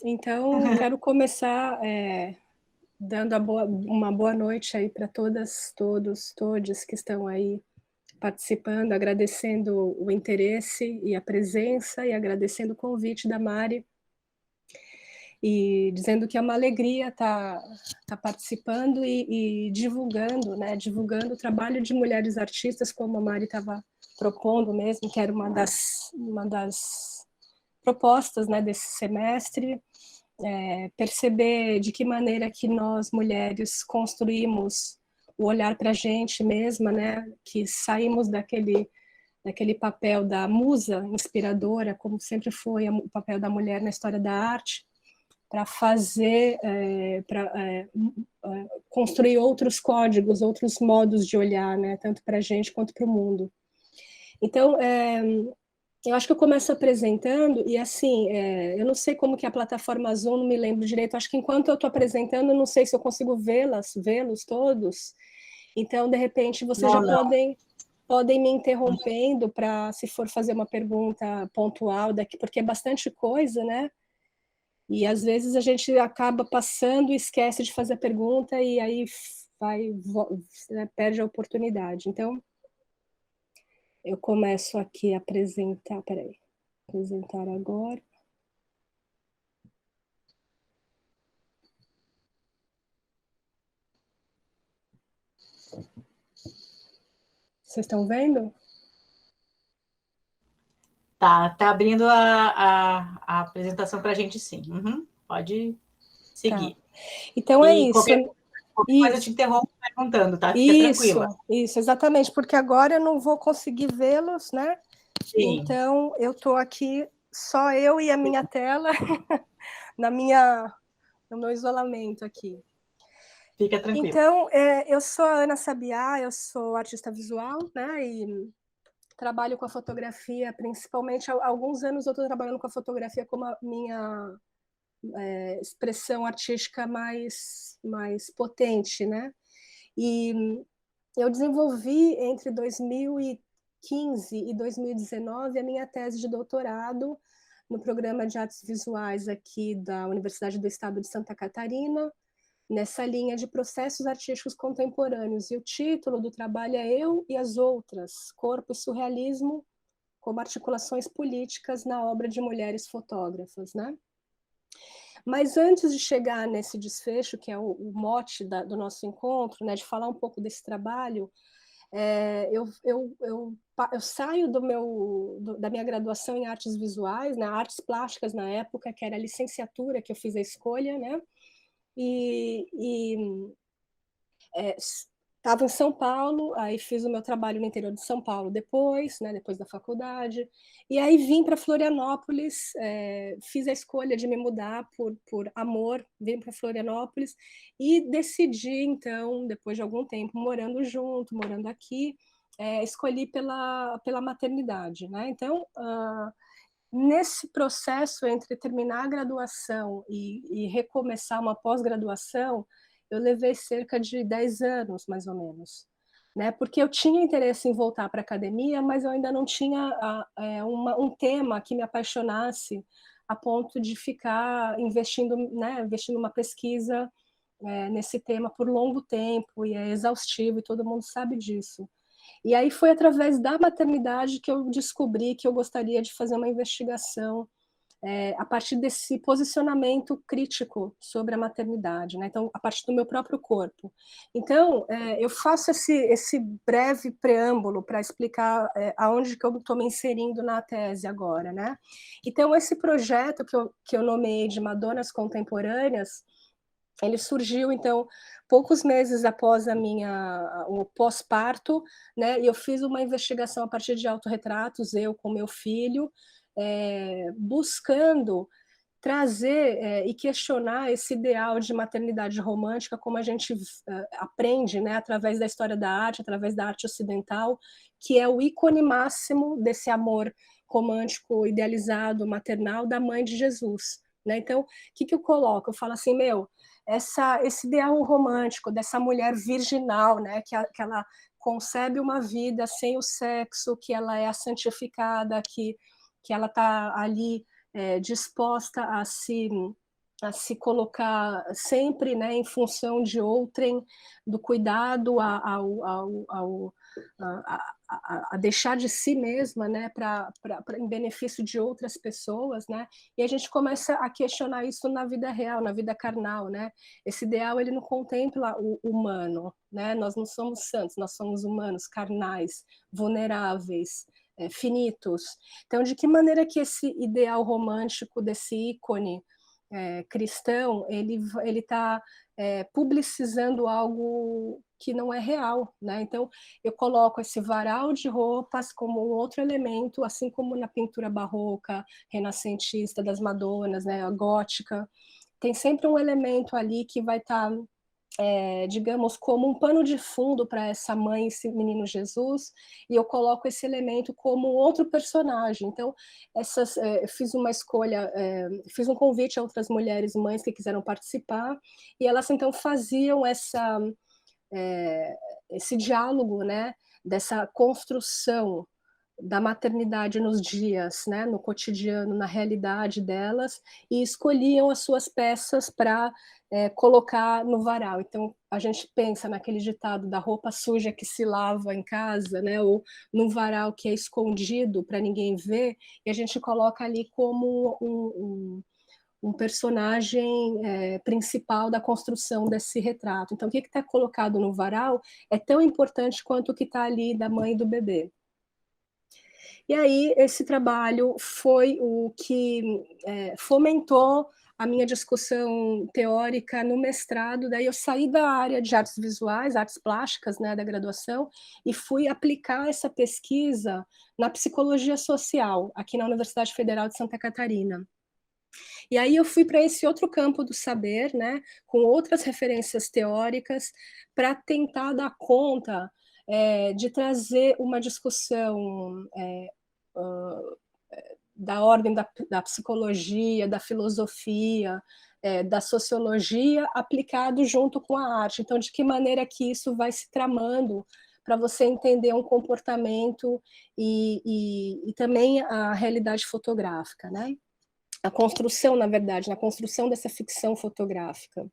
Então, quero começar dando uma boa noite aí para todas, todos, todes que estão aí participando, agradecendo o interesse e a presença e agradecendo o convite da Mari e dizendo que é uma alegria tá participando e divulgando, né? Divulgando o trabalho de mulheres artistas, como a Mari estava propondo mesmo, que era uma das propostas, né, desse semestre. Perceber de que maneira que nós mulheres construímos o olhar para a gente mesma, né? Que saímos daquele papel da musa inspiradora, como sempre foi o papel da mulher na história da arte, para fazer, para construir outros códigos, outros modos de olhar, né? Tanto para a gente quanto para o mundo. Então, eu acho que eu começo apresentando, e assim, eu não sei como que é a plataforma Zoom, não me lembro direito, acho que enquanto eu estou apresentando, eu não sei se eu consigo vê-los todos, então, de repente, vocês já Não. podem me interrompendo para, se for fazer uma pergunta pontual daqui, porque é bastante coisa, né? E às vezes a gente acaba passando e esquece de fazer a pergunta, e aí né, perde a oportunidade. Então, eu começo aqui a apresentar, peraí, apresentar agora. Vocês estão vendo? Tá abrindo a apresentação para a gente, sim. Pode seguir. Tá. Então é E isso. qualquer coisa eu te interrompo perguntando, tá? Fica tranquila. Isso, exatamente, porque agora eu não vou conseguir vê-los, né? Sim. Então eu estou aqui, só eu e a minha tela, no meu isolamento aqui. Fica tranquila. Então, eu sou a Ana Sabiá, eu sou artista visual, né? E trabalho com a fotografia, principalmente há alguns anos eu estou trabalhando com a fotografia como a minha expressão artística mais potente, né? E eu desenvolvi entre 2015 e 2019 a minha tese de doutorado no programa de artes visuais aqui da Universidade do Estado de Santa Catarina, nessa linha de processos artísticos contemporâneos. E o título do trabalho é Eu e as Outras, Corpo e Surrealismo como Articulações Políticas na Obra de Mulheres Fotógrafas, né? Mas antes de chegar nesse desfecho, que é o mote do nosso encontro, né, de falar um pouco desse trabalho, eu saio da minha graduação em artes visuais, né, artes plásticas na época, que era a licenciatura que eu fiz a escolha, né, e estava em São Paulo, aí fiz o meu trabalho no interior de São Paulo depois, né, depois da faculdade, e aí vim para Florianópolis, fiz a escolha de me mudar por amor, vim para Florianópolis e decidi, então, depois de algum tempo morando junto, morando aqui, escolhi pela maternidade, né? Então, nesse processo entre terminar a graduação e recomeçar uma pós-graduação, eu levei cerca de 10 anos, mais ou menos. Né? Porque eu tinha interesse em voltar para a academia, mas eu ainda não tinha um tema que me apaixonasse a ponto de ficar investindo, né, investindo uma pesquisa nesse tema por longo tempo, e é exaustivo, e todo mundo sabe disso. E aí foi através da maternidade que eu descobri que eu gostaria de fazer uma investigação a partir desse posicionamento crítico sobre a maternidade, né? Então, a partir do meu próprio corpo. Então, eu faço esse breve preâmbulo para explicar aonde que eu estou me inserindo na tese agora, né? Então, esse projeto que eu nomeei de Madonas Contemporâneas, ele surgiu, então, poucos meses após o pós-parto, né? E eu fiz uma investigação a partir de autorretratos, eu com meu filho, buscando trazer e questionar esse ideal de maternidade romântica, como a gente aprende, né, através da história da arte, através da arte ocidental, que é o ícone máximo desse amor romântico, idealizado, maternal da mãe de Jesus. Né? Então, o que eu coloco? Eu falo assim, esse ideal romântico dessa mulher virginal, né, que ela concebe uma vida sem o sexo, que ela é a santificada, que ela está ali disposta a se colocar sempre, né, em função de outrem, do cuidado a deixar de si mesma, né, em benefício de outras pessoas, né, e a gente começa a questionar isso na vida real, na vida carnal, né, esse ideal ele não contempla o humano, né, nós não somos santos, nós somos humanos, carnais, vulneráveis, finitos. Então, de que maneira que esse ideal romântico desse ícone cristão, ele está publicizando algo que não é real, né? Então, eu coloco esse varal de roupas como um outro elemento, assim como na pintura barroca, renascentista das Madonas, né? A gótica, tem sempre um elemento ali que vai estar digamos, como um pano de fundo para essa mãe, esse menino Jesus, e eu coloco esse elemento como outro personagem. Então, fiz uma escolha, fiz um convite a outras mulheres mães que quiseram participar, e elas então faziam esse diálogo, né, dessa construção da maternidade nos dias, né, no cotidiano, na realidade delas, e escolhiam as suas peças para colocar no varal. Então, a gente pensa naquele ditado da roupa suja que se lava em casa, né, ou no varal que é escondido para ninguém ver, e a gente coloca ali como um personagem principal da construção desse retrato. Então, o que está colocado no varal é tão importante quanto o que está ali da mãe e do bebê. E aí, esse trabalho foi o que fomentou a minha discussão teórica no mestrado. Daí eu saí da área de artes visuais, artes plásticas, né, da graduação, e fui aplicar essa pesquisa na psicologia social, aqui na Universidade Federal de Santa Catarina. E aí eu fui para esse outro campo do saber, né, com outras referências teóricas, para tentar dar conta de trazer uma discussão da ordem da psicologia, da filosofia, da sociologia, aplicado junto com a arte. Então, de que maneira que isso vai se tramando para você entender um comportamento e também a realidade fotográfica, né? A construção, na verdade, na construção dessa ficção fotográfica.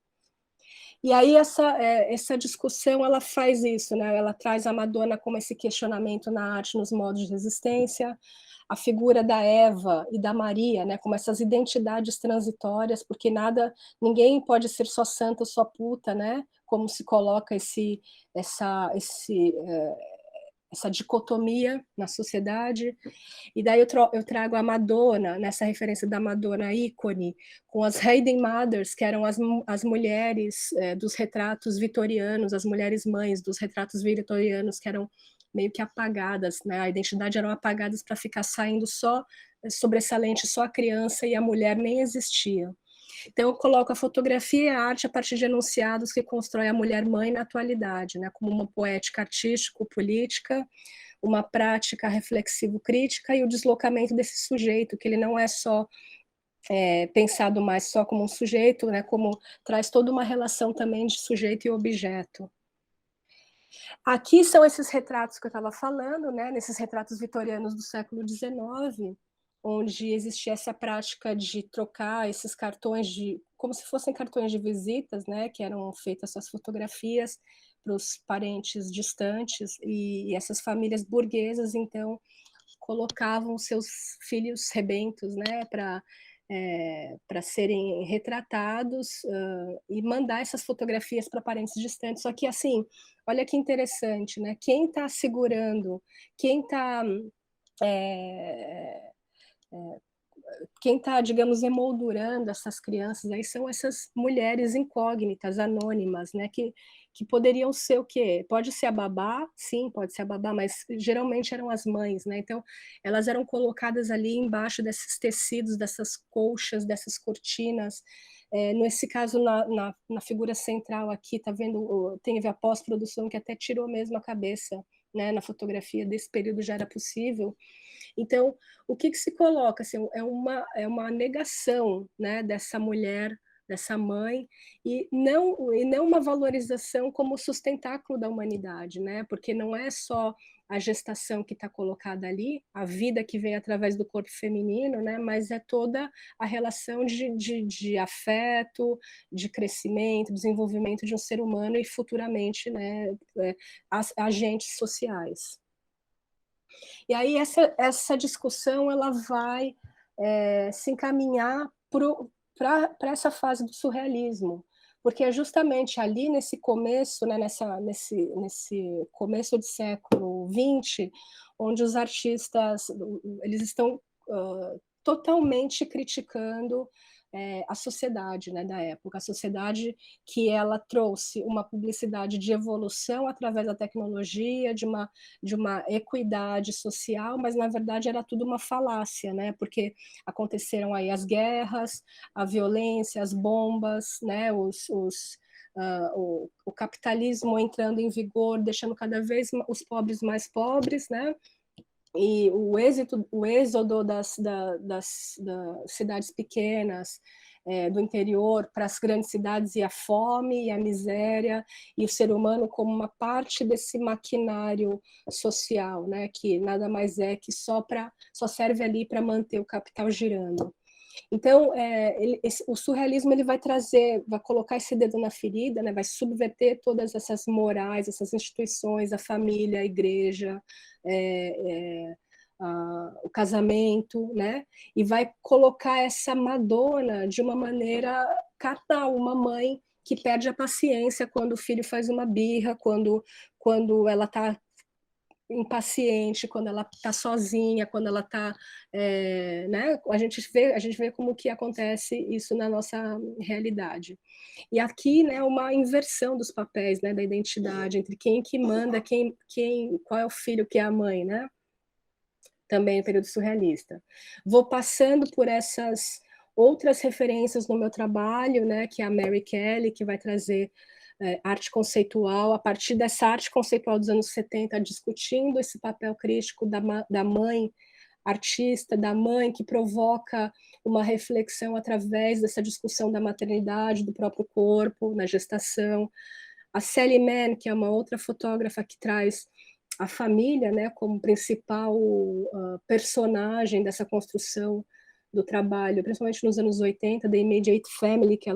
E aí essa discussão ela faz isso, né? Ela traz a Madonna como esse questionamento na arte, nos modos de resistência, a figura da Eva e da Maria, né? Como essas identidades transitórias, porque ninguém pode ser só santa ou só puta, né? Como se coloca essa dicotomia na sociedade. E daí eu trago a Madonna, nessa referência da Madonna ícone, com as Hayden Mothers, que eram as mulheres dos retratos vitorianos, as mulheres mães dos retratos vitorianos, que eram meio que apagadas, né? A identidade eram apagadas para ficar saindo só sobressalente, só a criança, e a mulher nem existia. Então, eu coloco a fotografia e a arte a partir de enunciados que constrói a mulher-mãe na atualidade, né? Como uma poética artístico-política, uma prática reflexivo-crítica e o deslocamento desse sujeito, que ele não é só pensado mais só como um sujeito, né? Como traz toda uma relação também de sujeito e objeto. Aqui são esses retratos que eu estava falando, né? Nesses retratos vitorianos do século XIX, onde existia essa prática de trocar esses cartões como se fossem cartões de visitas, né, que eram feitas essas fotografias para os parentes distantes, e essas famílias burguesas, então, colocavam seus filhos rebentos, né, para serem retratados e mandar essas fotografias para parentes distantes. Só que, assim, olha que interessante, né? Quem está segurando, quem está quem está, digamos, emoldurando essas crianças aí são essas mulheres incógnitas, anônimas, né? Que poderiam ser o quê? Pode ser a babá, sim, pode ser a babá, mas geralmente eram as mães, né? Então, elas eram colocadas ali embaixo desses tecidos, dessas colchas, dessas cortinas. Nesse caso, na figura central aqui, tá vendo? Teve a pós-produção que até tirou mesmo a cabeça, né? Na fotografia desse período já era possível. Então, o que se coloca? Assim, é uma negação, né, dessa mulher, dessa mãe, e não uma valorização como sustentáculo da humanidade, né? Porque não é só a gestação que está colocada ali, a vida que vem através do corpo feminino, né? Mas é toda a relação de afeto, de crescimento, desenvolvimento de um ser humano e futuramente, né, agentes sociais. E aí essa discussão ela vai se encaminhar para essa fase do surrealismo, porque é justamente ali nesse começo, né, nesse começo do século XX, onde os artistas eles estão totalmente criticando a sociedade, né, da época, a sociedade que ela trouxe uma publicidade de evolução através da tecnologia, de uma equidade social, mas na verdade era tudo uma falácia, né, porque aconteceram aí as guerras, a violência, as bombas, né, o capitalismo entrando em vigor, deixando cada vez os pobres mais pobres, né, e o êxodo das cidades pequenas, do interior para as grandes cidades, e a fome e a miséria, e o ser humano como uma parte desse maquinário social, né, que nada mais é que só serve ali para manter o capital girando. Então, o surrealismo ele vai colocar esse dedo na ferida, né? Vai subverter todas essas morais, essas instituições, a família, a igreja, o casamento, né? E vai colocar essa Madonna de uma maneira carnal, uma mãe que perde a paciência quando o filho faz uma birra, quando ela está impaciente, quando ela está sozinha, quando ela está, né? A gente vê como que acontece isso na nossa realidade. E aqui, né, uma inversão dos papéis, né, da identidade entre quem que manda, qual é o filho, que é a mãe, né? Também no período surrealista. Vou passando por essas outras referências no meu trabalho, né, que é a Mary Kelly, que vai trazer arte conceitual, a partir dessa arte conceitual dos anos 70, discutindo esse papel crítico da mãe artista, da mãe que provoca uma reflexão através dessa discussão da maternidade, do próprio corpo, na gestação. A Sally Mann, que é uma outra fotógrafa que traz a família, né, como principal personagem dessa construção do trabalho, principalmente nos anos 80, The Immediate Family, que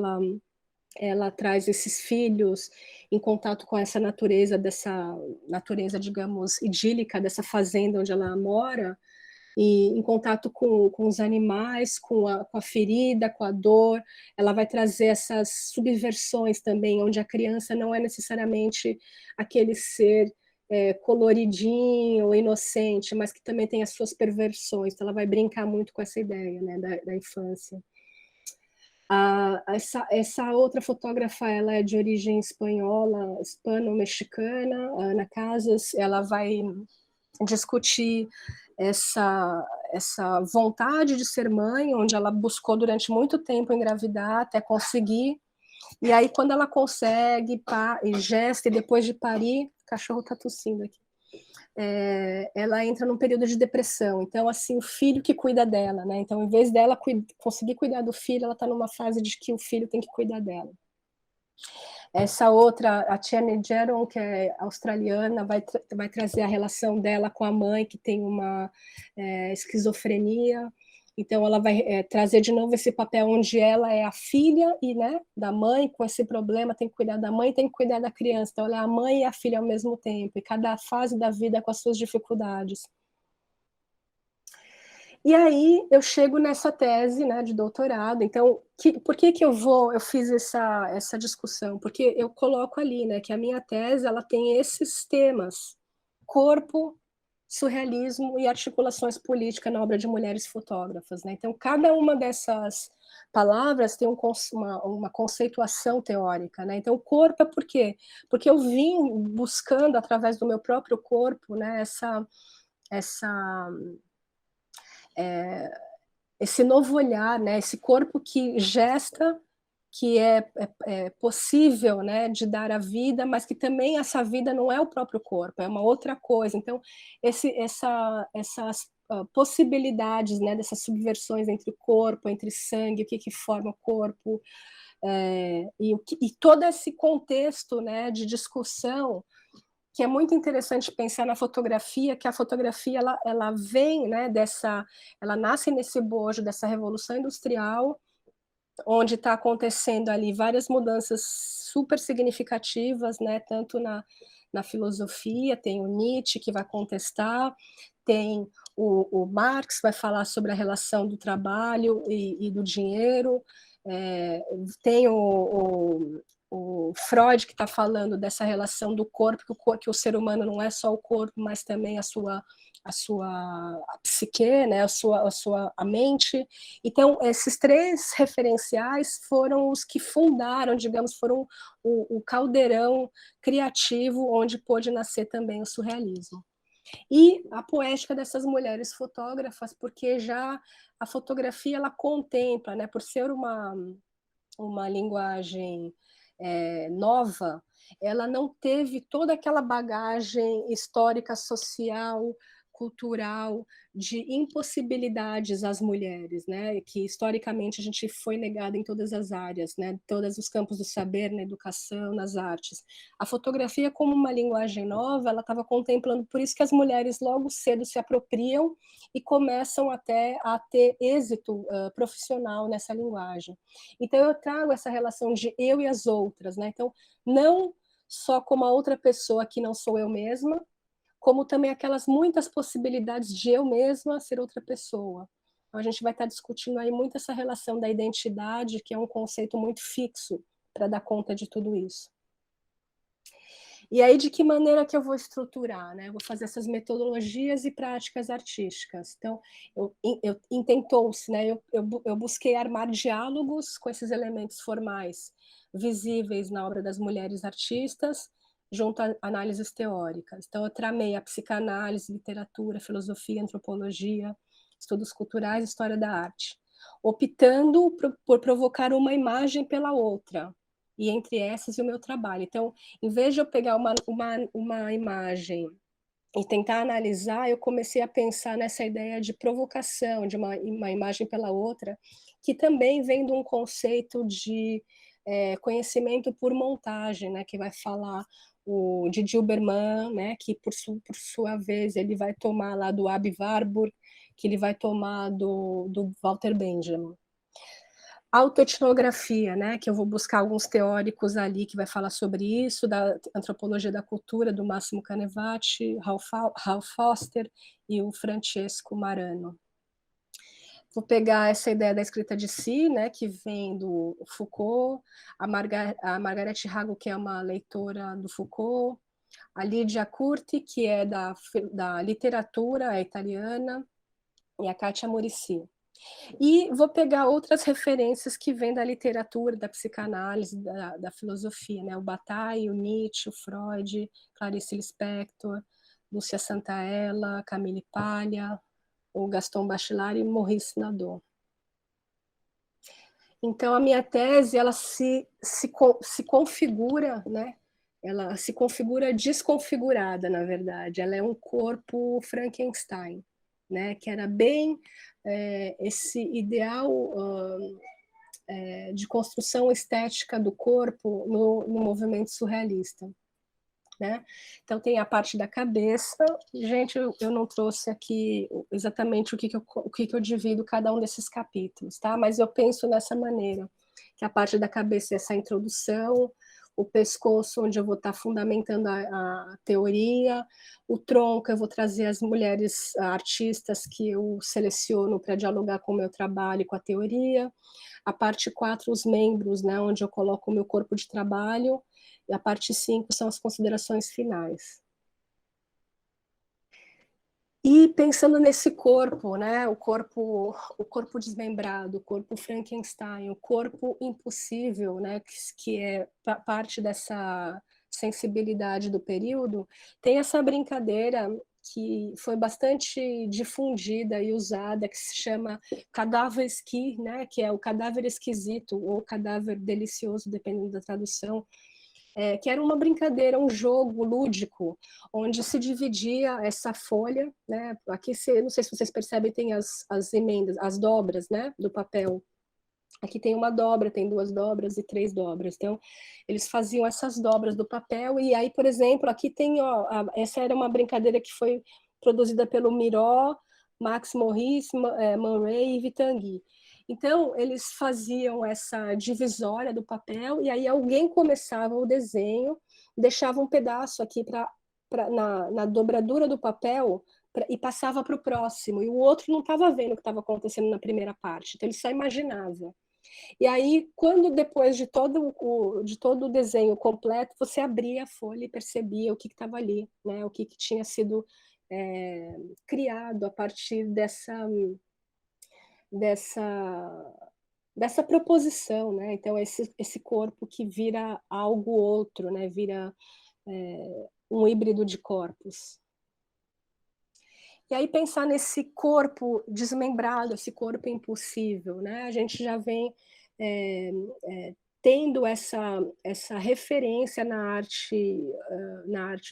ela traz esses filhos em contato com essa natureza, digamos, idílica, dessa fazenda onde ela mora, e em contato com os animais, com a ferida, com a dor. Ela vai trazer essas subversões também, onde a criança não é necessariamente aquele ser coloridinho, inocente, mas que também tem as suas perversões. Então, ela vai brincar muito com essa ideia, né, da infância. Essa outra fotógrafa, ela é de origem espanhola, hispano-mexicana, Ana Casas. Ela vai discutir essa vontade de ser mãe, onde ela buscou durante muito tempo engravidar até conseguir. E aí, quando ela consegue, e gesta, e depois de parir, o cachorro está tossindo aqui, ela entra num período de depressão. Então, assim, o filho que cuida dela, né? Então, em vez dela conseguir cuidar do filho, ela está numa fase de que o filho tem que cuidar dela. Essa outra, a Tierney Geron, que é australiana, vai trazer a relação dela com a mãe, que tem uma esquizofrenia. Então, ela vai trazer de novo esse papel onde ela é a filha e, né, da mãe com esse problema, tem que cuidar da mãe, tem que cuidar da criança. Então, ela é a mãe e a filha ao mesmo tempo, e cada fase da vida com as suas dificuldades. E aí eu chego nessa tese, né, de doutorado. Então, por que eu fiz essa discussão? Porque eu coloco ali, né, que a minha tese ela tem esses temas: corpo, surrealismo e articulações políticas na obra de mulheres fotógrafas, né? Então, cada uma dessas palavras tem uma conceituação teórica, né? Então, o corpo é por quê? Porque eu vim buscando, através do meu próprio corpo, né, esse novo olhar, né? Esse corpo que gesta, que é possível, né, de dar a vida, mas que também essa vida não é o próprio corpo, é uma outra coisa. Então, essas possibilidades, né, dessas subversões entre o corpo, entre sangue, o que forma o corpo, e todo esse contexto, né, de discussão que é muito interessante pensar na fotografia, que a fotografia ela vem, né, ela nasce nesse bojo dessa revolução industrial, onde está acontecendo ali várias mudanças super significativas, né, tanto na filosofia, tem o Nietzsche que vai contestar, tem o Marx vai falar sobre a relação do trabalho e do dinheiro, tem o Freud que está falando dessa relação do corpo, que o ser humano não é só o corpo, mas também a psique, né, a mente. Então, esses três referenciais foram os que fundaram, digamos, foram o caldeirão criativo onde pôde nascer também o surrealismo. E a poética dessas mulheres fotógrafas, porque já a fotografia ela contempla, né, por ser uma linguagem nova, ela não teve toda aquela bagagem histórica, social, cultural, de impossibilidades às mulheres, né? Que historicamente a gente foi negada em todas as áreas, né? Todos os campos do saber, na educação, nas artes. A fotografia, como uma linguagem nova, ela estava contemplando, por isso que as mulheres logo cedo se apropriam e começam até a ter êxito profissional nessa linguagem. Então eu trago essa relação de eu e as outras, né? Então não só como a outra pessoa que não sou eu mesma, como também aquelas muitas possibilidades de eu mesma ser outra pessoa. Então, a gente vai estar discutindo aí muito essa relação da identidade, que é um conceito muito fixo para dar conta de tudo isso. E aí, de que maneira que eu vou estruturar, né? Eu vou fazer essas metodologias e práticas artísticas. Então, intentou-se, né? Eu busquei armar diálogos com esses elementos formais visíveis na obra das mulheres artistas, junto a análises teóricas. Então, eu tramei a psicanálise, literatura, filosofia, antropologia, estudos culturais, história da arte, optando por provocar uma imagem pela outra, e entre essas o meu trabalho. Então, em vez de eu pegar uma imagem e tentar analisar, eu comecei a pensar nessa ideia de provocação, de uma imagem pela outra, que também vem de um conceito de conhecimento por montagem, né, que vai falar o de Huberman, né, que por sua vez ele vai tomar lá do Aby Warburg, que ele vai tomar do Walter Benjamin. Autoetnografia, né, que eu vou buscar alguns teóricos ali que vai falar sobre isso, da antropologia da cultura, do Massimo Canevati, Ralph Foster e o Francesco Marano. Vou pegar essa ideia da escrita de si, né, que vem do Foucault, a Margaret Hago, que é uma leitora do Foucault, a Lidia Curti, que é da literatura italiana, e a Katia Morici. E vou pegar outras referências que vêm da literatura, da psicanálise, da filosofia, né? O Bataille, o Nietzsche, o Freud, Clarice Lispector, Lúcia Santaella, Camille Paglia, o Gaston Bachelard e Maurice Nadeau. Então, a minha tese, ela se configura, né? Ela se configura desconfigurada, na verdade. Ela é um corpo Frankenstein, né? Que era bem esse ideal de construção estética do corpo no movimento surrealista. Né? Então tem a parte da cabeça. Gente, eu não trouxe aqui exatamente o que eu divido cada um desses capítulos, tá? Mas eu penso nessa maneira, que a parte da cabeça é essa introdução, o pescoço, onde eu vou estar fundamentando a teoria, o tronco, eu vou trazer as mulheres artistas que eu seleciono para dialogar com o meu trabalho e com a teoria, a parte 4, os membros, né, onde eu coloco o meu corpo de trabalho, e a parte 5 são as considerações finais. E pensando nesse corpo, né, o corpo desmembrado, o corpo Frankenstein, o corpo impossível, né, que é parte dessa sensibilidade do período, tem essa brincadeira que foi bastante difundida e usada, que se chama cadáver esqui, né, que é o cadáver esquisito ou cadáver delicioso, dependendo da tradução, que era uma brincadeira, um jogo lúdico, onde se dividia essa folha, né? Aqui, não sei se vocês percebem, tem as emendas, as dobras, né, do papel. aqui tem uma dobra, tem 2 dobras e 3 dobras. Então, eles faziam essas dobras do papel, e aí, por exemplo, aqui tem, ó, essa era uma brincadeira que foi produzida pelo Miró, Max Morris, Man Ray e Vitangui. Então, eles faziam essa divisória do papel, e aí alguém começava o desenho, deixava um pedaço aqui na dobradura do papel, e passava para o próximo, e o outro não estava vendo o que estava acontecendo na primeira parte, então ele só imaginava. E aí, quando depois de todo o desenho completo, você abria a folha e percebia o que estava ali, né? O que tinha sido criado a partir dessa proposição, né? Então, esse corpo que vira algo outro, né? Vira um híbrido de corpos. E aí pensar nesse corpo desmembrado, esse corpo impossível, né? A gente já vem tendo essa referência na arte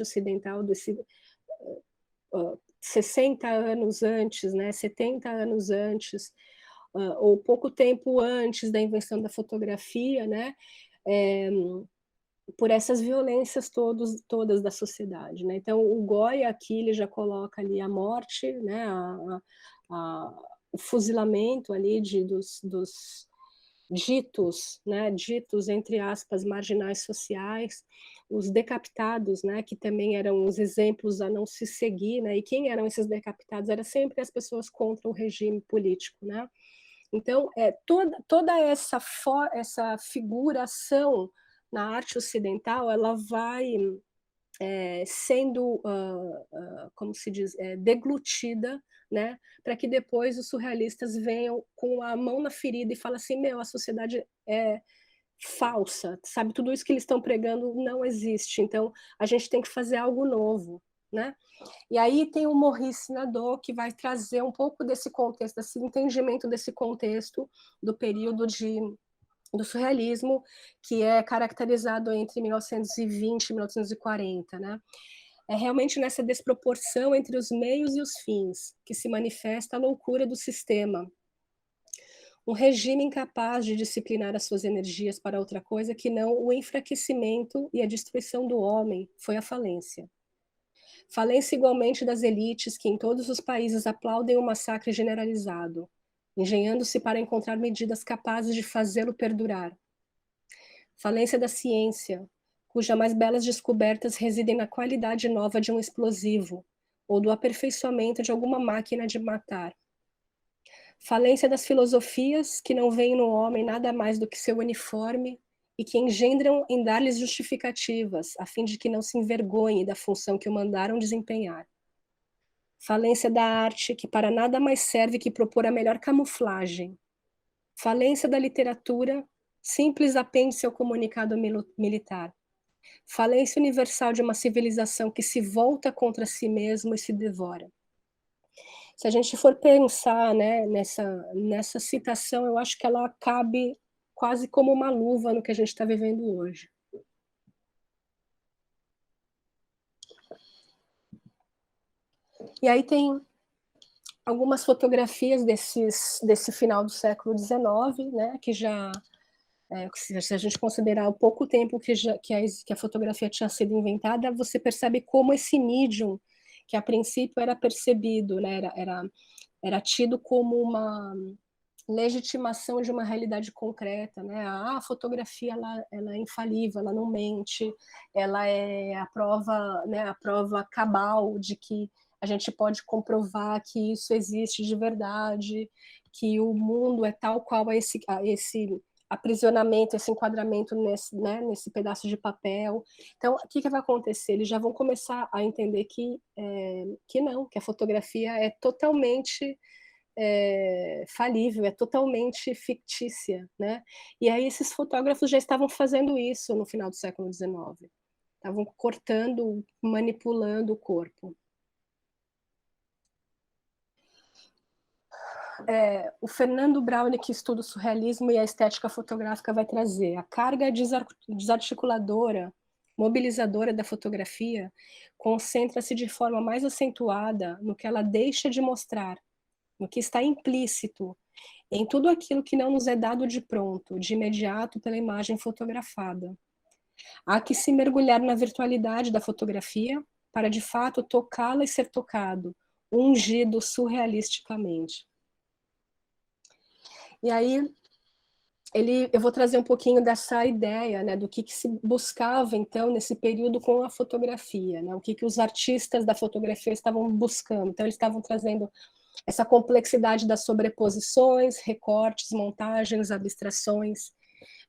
ocidental desse 60 anos antes, né? 70 anos antes, ou pouco tempo antes da invenção da fotografia, né? Por essas violências todas da sociedade, né? Então, o Goya aqui ele já coloca ali a morte, né? O fuzilamento ali dos ditos, né? Ditos entre aspas marginais sociais, os decapitados, né? Que também eram os exemplos a não se seguir, né? E quem eram esses decapitados? Era sempre as pessoas contra o regime político, né? Então, toda essa figuração na arte ocidental, ela vai sendo, como se diz, deglutida, né, para que depois os surrealistas venham com a mão na ferida e falem assim, a sociedade é falsa, sabe, tudo isso que eles estão pregando não existe, então a gente tem que fazer algo novo, né? E aí tem o Maurice Nadeau, que vai trazer um pouco desse contexto, desse entendimento desse contexto do período do surrealismo, que é caracterizado entre 1920 e 1940, né? É realmente nessa desproporção entre os meios e os fins que se manifesta a loucura do sistema. Um regime incapaz de disciplinar as suas energias para outra coisa que não o enfraquecimento e a destruição do homem foi a falência. Falência igualmente das elites que em todos os países aplaudem o massacre generalizado, engenhando-se para encontrar medidas capazes de fazê-lo perdurar. Falência da ciência, cujas mais belas descobertas residem na qualidade nova de um explosivo ou do aperfeiçoamento de alguma máquina de matar. Falência das filosofias, que não veem no homem nada mais do que seu uniforme e que engendram em dar-lhes justificativas, a fim de que não se envergonhe da função que o mandaram desempenhar. Falência da arte, que para nada mais serve que propor a melhor camuflagem. Falência da literatura, simples apêndice ao comunicado militar. Falência universal de uma civilização que se volta contra si mesmo e se devora. Se a gente for pensar, né, nessa citação, eu acho que ela cabe quase como uma luva no que a gente está vivendo hoje. E aí tem algumas fotografias desse final do século XIX, né, que já, se a gente considerar o pouco tempo que a fotografia tinha sido inventada, você percebe como esse medium, que a princípio era percebido, né, era tido como uma legitimação de uma realidade concreta, né? A fotografia ela é infalível, ela não mente, ela é a prova, né? A prova cabal de que a gente pode comprovar que isso existe de verdade, que o mundo é tal qual esse aprisionamento, esse enquadramento nesse pedaço de papel. Então, o que vai acontecer? Eles já vão começar a entender que não, que a fotografia é totalmente falível, é totalmente fictícia, né? E aí esses fotógrafos já estavam fazendo isso no final do século XIX. Estavam cortando, manipulando o corpo. O Fernando Braune, que estuda o surrealismo e a estética fotográfica, vai trazer a carga desarticuladora, mobilizadora da fotografia, concentra-se de forma mais acentuada no que ela deixa de mostrar, no que está implícito, em tudo aquilo que não nos é dado de pronto, de imediato pela imagem fotografada. Há que se mergulhar na virtualidade da fotografia para, de fato, tocá-la e ser tocado, ungido surrealisticamente. E aí, eu vou trazer um pouquinho dessa ideia, né, do que se buscava, então, nesse período com a fotografia, né, o que os artistas da fotografia estavam buscando. Então, eles estavam trazendo essa complexidade das sobreposições, recortes, montagens, abstrações,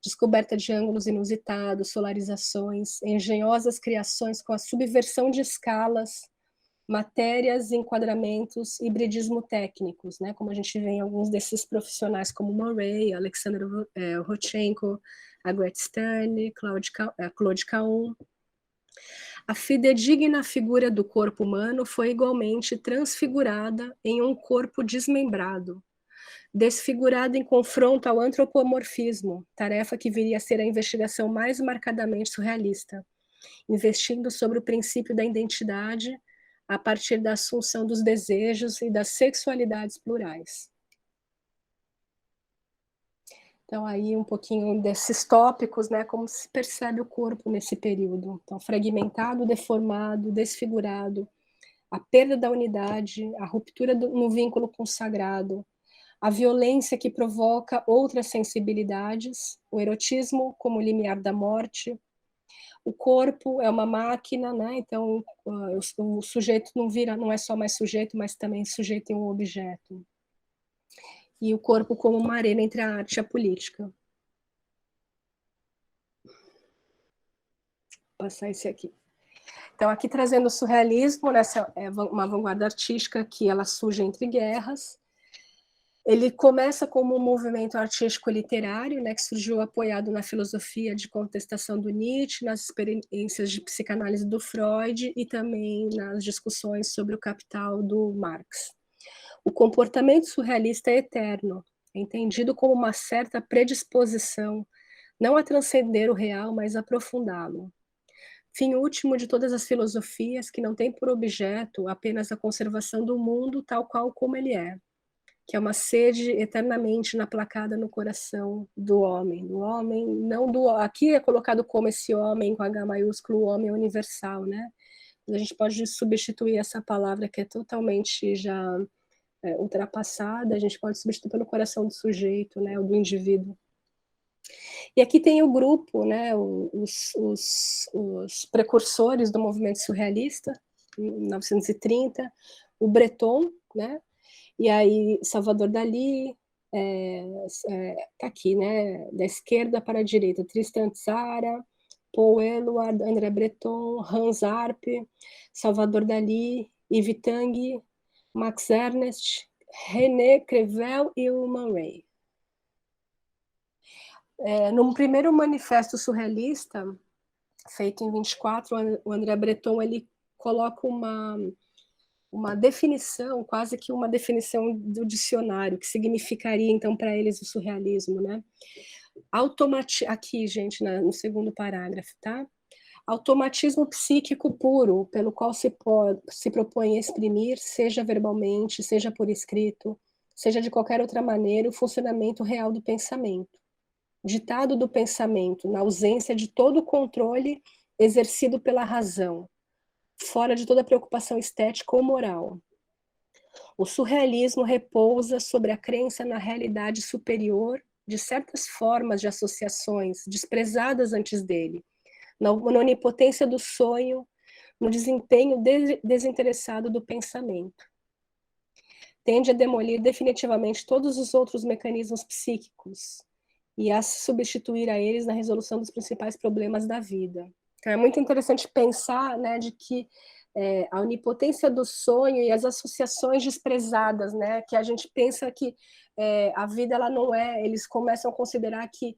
descoberta de ângulos inusitados, solarizações, engenhosas criações com a subversão de escalas, matérias, enquadramentos, hibridismo técnicos, né? Como a gente vê em alguns desses profissionais como Murray, Alexander Rodchenko, a Gretchen Stern, Claude Cahun. A fidedigna figura do corpo humano foi igualmente transfigurada em um corpo desmembrado, desfigurado em confronto ao antropomorfismo, tarefa que viria a ser a investigação mais marcadamente surrealista, investindo sobre o princípio da identidade a partir da assunção dos desejos e das sexualidades plurais. Então, aí um pouquinho desses tópicos, né, como se percebe o corpo nesse período. Então, fragmentado, deformado, desfigurado, a perda da unidade, a ruptura no vínculo com o sagrado, a violência que provoca outras sensibilidades, o erotismo como limiar da morte. O corpo é uma máquina, né? Então o sujeito não é só mais sujeito, mas também sujeito em um objeto. E o corpo como uma arena entre a arte e a política. Vou passar esse aqui. Então, aqui trazendo o surrealismo, nessa é uma vanguarda artística que ela surge entre guerras. Ele começa como um movimento artístico-literário, né, que surgiu apoiado na filosofia de contestação do Nietzsche, nas experiências de psicanálise do Freud e também nas discussões sobre o Capital do Marx. O comportamento surrealista é eterno, é entendido como uma certa predisposição, não a transcender o real, mas a aprofundá-lo. Fim último de todas as filosofias que não tem por objeto apenas a conservação do mundo tal qual como ele é, que é uma sede eternamente inaplacada no coração do homem, não do, aqui é colocado como esse homem com H maiúsculo, o homem universal, né? A gente pode substituir essa palavra que é totalmente já ultrapassada, a gente pode substituir pelo coração do sujeito, né, ou do indivíduo. E aqui tem o grupo, né, os precursores do movimento surrealista, em 1930, o Breton, né, e aí Salvador Dalí, tá aqui, né, da esquerda para a direita, Tristan Tzara, Paul Eluard, André Breton, Hans Arp, Salvador Dalí, Yves Tanguy, Max Ernst, René Crevel e o Man Ray. No primeiro manifesto surrealista, feito em 24, o André Breton ele coloca uma definição, quase que uma definição do dicionário, que significaria, então, para eles o surrealismo, né? Aqui, gente, no segundo parágrafo, tá? Automatismo psíquico puro, pelo qual se propõe exprimir, seja verbalmente, seja por escrito, seja de qualquer outra maneira, o funcionamento real do pensamento. Ditado do pensamento, na ausência de todo o controle exercido pela razão, fora de toda preocupação estética ou moral. O surrealismo repousa sobre a crença na realidade superior de certas formas de associações desprezadas antes dele, na onipotência do sonho, no desempenho desinteressado do pensamento. Tende a demolir definitivamente todos os outros mecanismos psíquicos e a se substituir a eles na resolução dos principais problemas da vida. Então, é muito interessante pensar, né, de que a onipotência do sonho e as associações desprezadas, né, que a gente pensa que a vida ela não é, eles começam a considerar que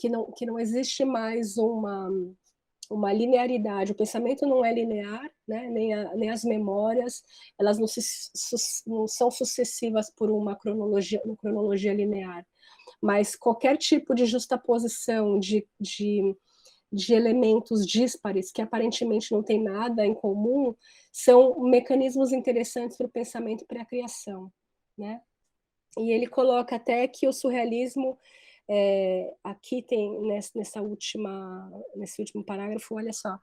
não existe mais uma linearidade, o pensamento não é linear, né, nem as memórias, elas não são sucessivas por uma cronologia linear, mas qualquer tipo de justaposição de elementos díspares que aparentemente não tem nada em comum são mecanismos interessantes para o pensamento e para a criação, né? E ele coloca até que o surrealismo, aqui tem, nesse último parágrafo, olha só,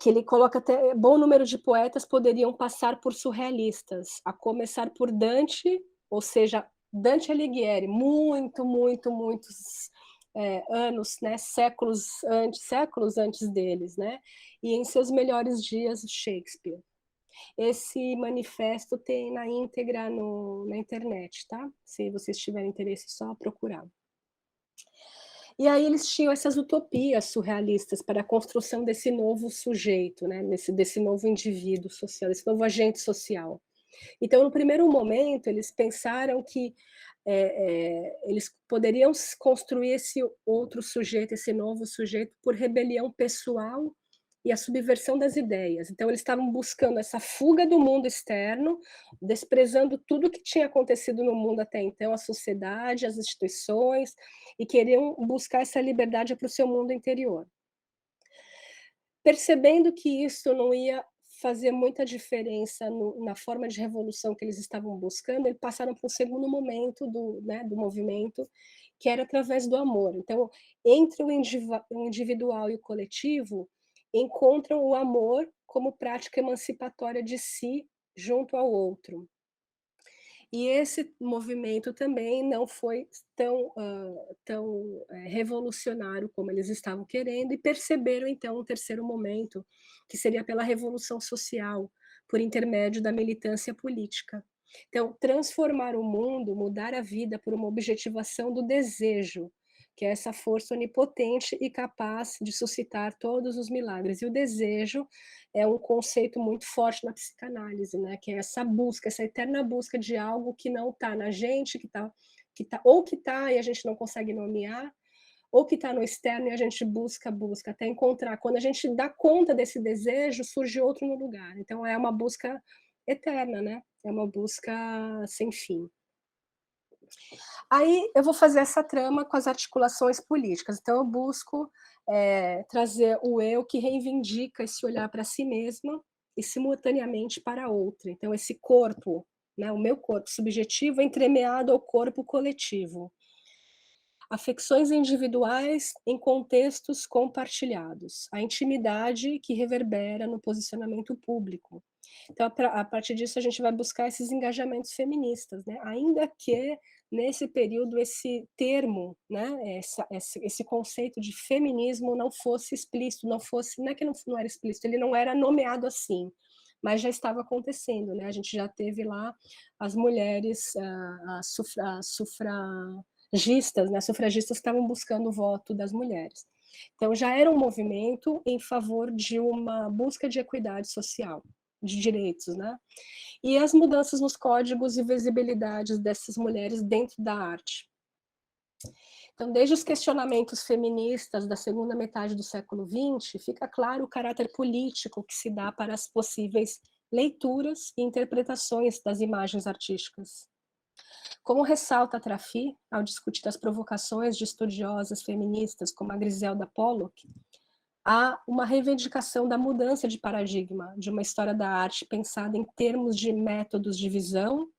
que ele coloca até bom número de poetas poderiam passar por surrealistas, a começar por Dante, ou seja, Dante Alighieri, muitos anos, né, séculos antes deles, né, e em seus melhores dias, Shakespeare. Esse manifesto tem na íntegra na internet, tá? Se vocês tiverem interesse, é só procurar. E aí eles tinham essas utopias surrealistas para a construção desse novo sujeito, né? Desse novo indivíduo social, desse novo agente social. Então, no primeiro momento, eles pensaram que eles poderiam construir esse outro sujeito, esse novo sujeito, por rebelião pessoal e a subversão das ideias. Então, eles estavam buscando essa fuga do mundo externo, desprezando tudo que tinha acontecido no mundo até então, a sociedade, as instituições, e queriam buscar essa liberdade para o seu mundo interior. Percebendo que isso não ia fazer muita diferença na forma de revolução que eles estavam buscando, eles passaram para um segundo momento do movimento, que era através do amor. Então, entre o individual e o coletivo, encontram o amor como prática emancipatória de si junto ao outro. E esse movimento também não foi tão revolucionário como eles estavam querendo, e perceberam, então, um terceiro momento, que seria pela revolução social, por intermédio da militância política. Então, transformar o mundo, mudar a vida por uma objetivação do desejo, que é essa força onipotente e capaz de suscitar todos os milagres. E o desejo é um conceito muito forte na psicanálise, né? Que é essa busca, essa eterna busca de algo que não está na gente, ou que está e a gente não consegue nomear, ou que está no externo e a gente busca até encontrar. Quando a gente dá conta desse desejo, surge outro no lugar. Então é uma busca eterna, né? É uma busca sem fim. Aí eu vou fazer essa trama com as articulações políticas. Então eu busco trazer o eu que reivindica esse olhar para si mesma e simultaneamente para a outra. Então esse corpo, né, o meu corpo subjetivo entremeado ao corpo coletivo. Afecções individuais em contextos compartilhados. A intimidade que reverbera no posicionamento público. Então, a partir disso, a gente vai buscar esses engajamentos feministas, né? Ainda que, nesse período, esse termo, né? Esse conceito de feminismo não fosse explícito, não é que não era explícito, ele não era nomeado assim, mas já estava acontecendo, né? A gente já teve lá as mulheres, sufragistas, né? Sufragistas que estavam buscando o voto das mulheres. Então, já era um movimento em favor de uma busca de equidade social, de direitos, né? E as mudanças nos códigos e visibilidades dessas mulheres dentro da arte. Então, desde os questionamentos feministas da segunda metade do século XX, fica claro o caráter político que se dá para as possíveis leituras e interpretações das imagens artísticas. Como ressalta Trafi, ao discutir as provocações de estudiosas feministas como a Griselda Pollock, há uma reivindicação da mudança de paradigma de uma história da arte pensada em termos de métodos de visão,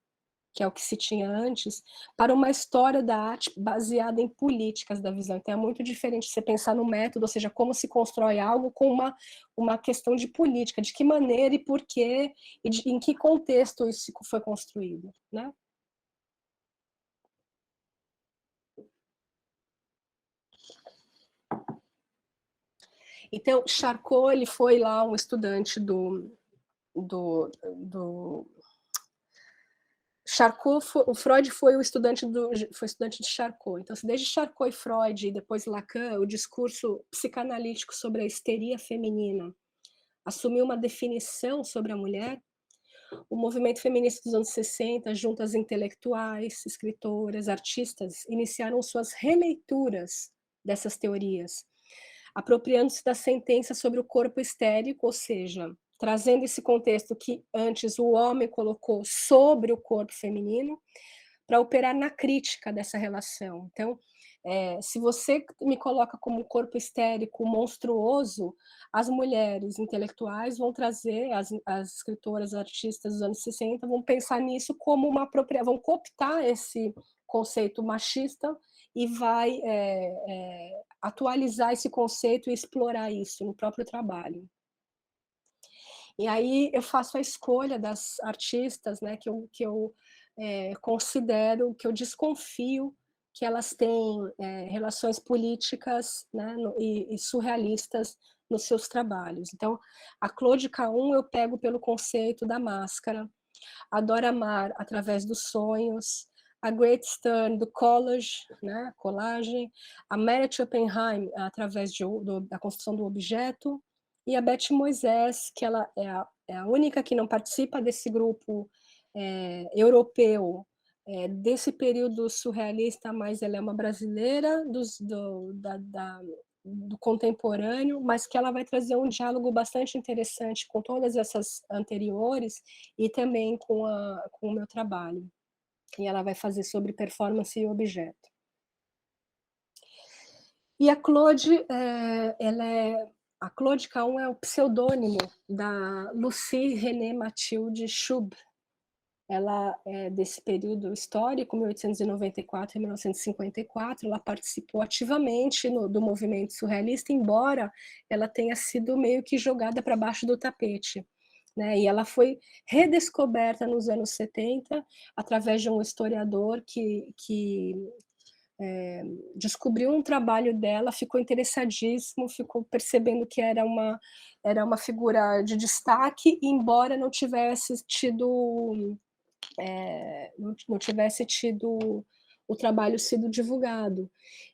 que é o que se tinha antes, para uma história da arte baseada em políticas da visão. Então é muito diferente você pensar no método, ou seja, como se constrói algo, com uma questão de política, de que maneira e por quê, e em que contexto isso foi construído, né? Então, Charcot, ele foi lá um estudante Charcot, o Freud foi estudante de Charcot. Então, desde Charcot e Freud, e depois Lacan, o discurso psicanalítico sobre a histeria feminina assumiu uma definição sobre a mulher. O movimento feminista dos anos 60, junto às intelectuais, escritoras, artistas, iniciaram suas releituras dessas teorias, apropriando-se da sentença sobre o corpo histérico, ou seja, trazendo esse contexto que antes o homem colocou sobre o corpo feminino, para operar na crítica dessa relação. Então, Se você me coloca como um corpo histérico monstruoso, as mulheres intelectuais vão trazer, as escritoras, artistas dos anos 60 vão pensar nisso como uma vão cooptar esse conceito machista e vai atualizar esse conceito e explorar isso no próprio trabalho. E aí eu faço a escolha das artistas, né, que eu considero, que eu desconfio que elas têm relações políticas, né, e surrealistas nos seus trabalhos. Então, a Claude Cahun eu pego pelo conceito da máscara, a Dora Maar através dos sonhos, a Great Stern do collage, né, colagem, a Meret Oppenheim através da construção do objeto, e a Beth Moisés, que ela é a única que não participa desse grupo europeu, desse período surrealista, mas ela é uma brasileira do contemporâneo, mas que ela vai trazer um diálogo bastante interessante com todas essas anteriores e também com o meu trabalho. E ela vai fazer sobre performance e objeto. E a Claude, a Claude Cahun é o pseudônimo da Lucie Renée Mathilde Schub. Ela é desse período histórico, 1894 e 1954, ela participou ativamente do movimento surrealista, embora ela tenha sido meio que jogada para baixo do tapete, né? E ela foi redescoberta nos anos 70 através de um historiador que descobriu um trabalho dela, ficou interessadíssimo, ficou percebendo que era uma figura de destaque, embora não tivesse tido o trabalho sido divulgado.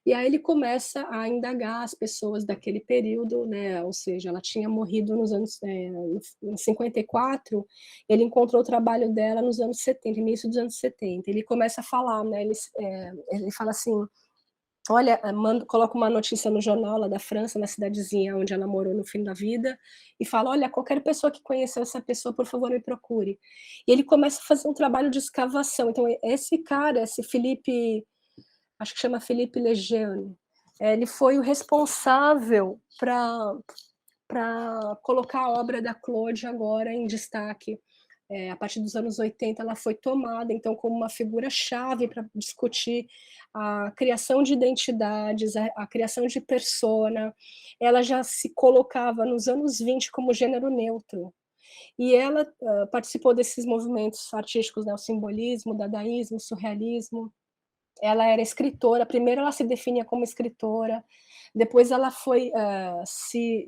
E aí ele começa a indagar as pessoas daquele período, né? Ou seja, ela tinha morrido em 54, ele encontrou o trabalho dela nos anos 70, início dos anos 70. Ele começa a falar, né? Ele fala assim: olha, coloca uma notícia no jornal lá da França, na cidadezinha onde ela morou no fim da vida, e fala: olha, qualquer pessoa que conheceu essa pessoa, por favor, me procure. E ele começa a fazer um trabalho de escavação. Então, esse cara, esse Philippe, acho que chama Philippe Lejeune, ele foi o responsável para colocar a obra da Claude agora em destaque. A partir dos anos 80, ela foi tomada, então, como uma figura-chave para discutir a criação de identidades, a criação de persona. Ela já se colocava nos anos 20 como gênero neutro. E ela participou desses movimentos artísticos, né, o simbolismo, o dadaísmo, o surrealismo. Ela era escritora, primeiro ela se definia como escritora, depois ela foi se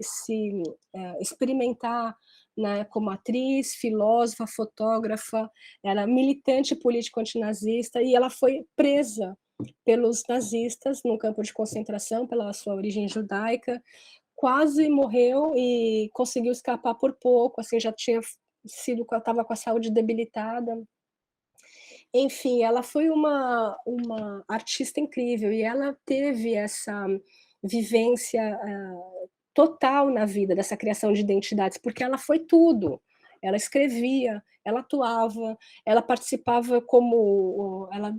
experimentar, né, como atriz, filósofa, fotógrafa, era militante político antinazista, e ela foi presa pelos nazistas no campo de concentração, pela sua origem judaica, quase morreu e conseguiu escapar por pouco, assim, já tinha estava com a saúde debilitada. Enfim, ela foi uma artista incrível e ela teve essa vivência total na vida dessa criação de identidades, porque ela foi tudo. Ela escrevia, ela atuava, ela participava ela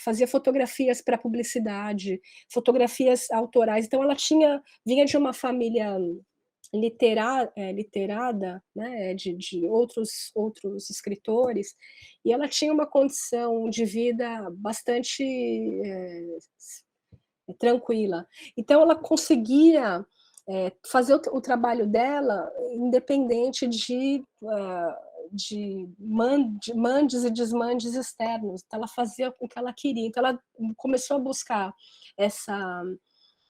fazia fotografias para publicidade, fotografias autorais. Então ela vinha de uma família literada, né, de outros escritores, e ela tinha uma condição de vida bastante tranquila. Então ela conseguia fazer o trabalho dela independente de mandes e desmandes externos. Então ela fazia o que ela queria. Então ela começou a buscar essa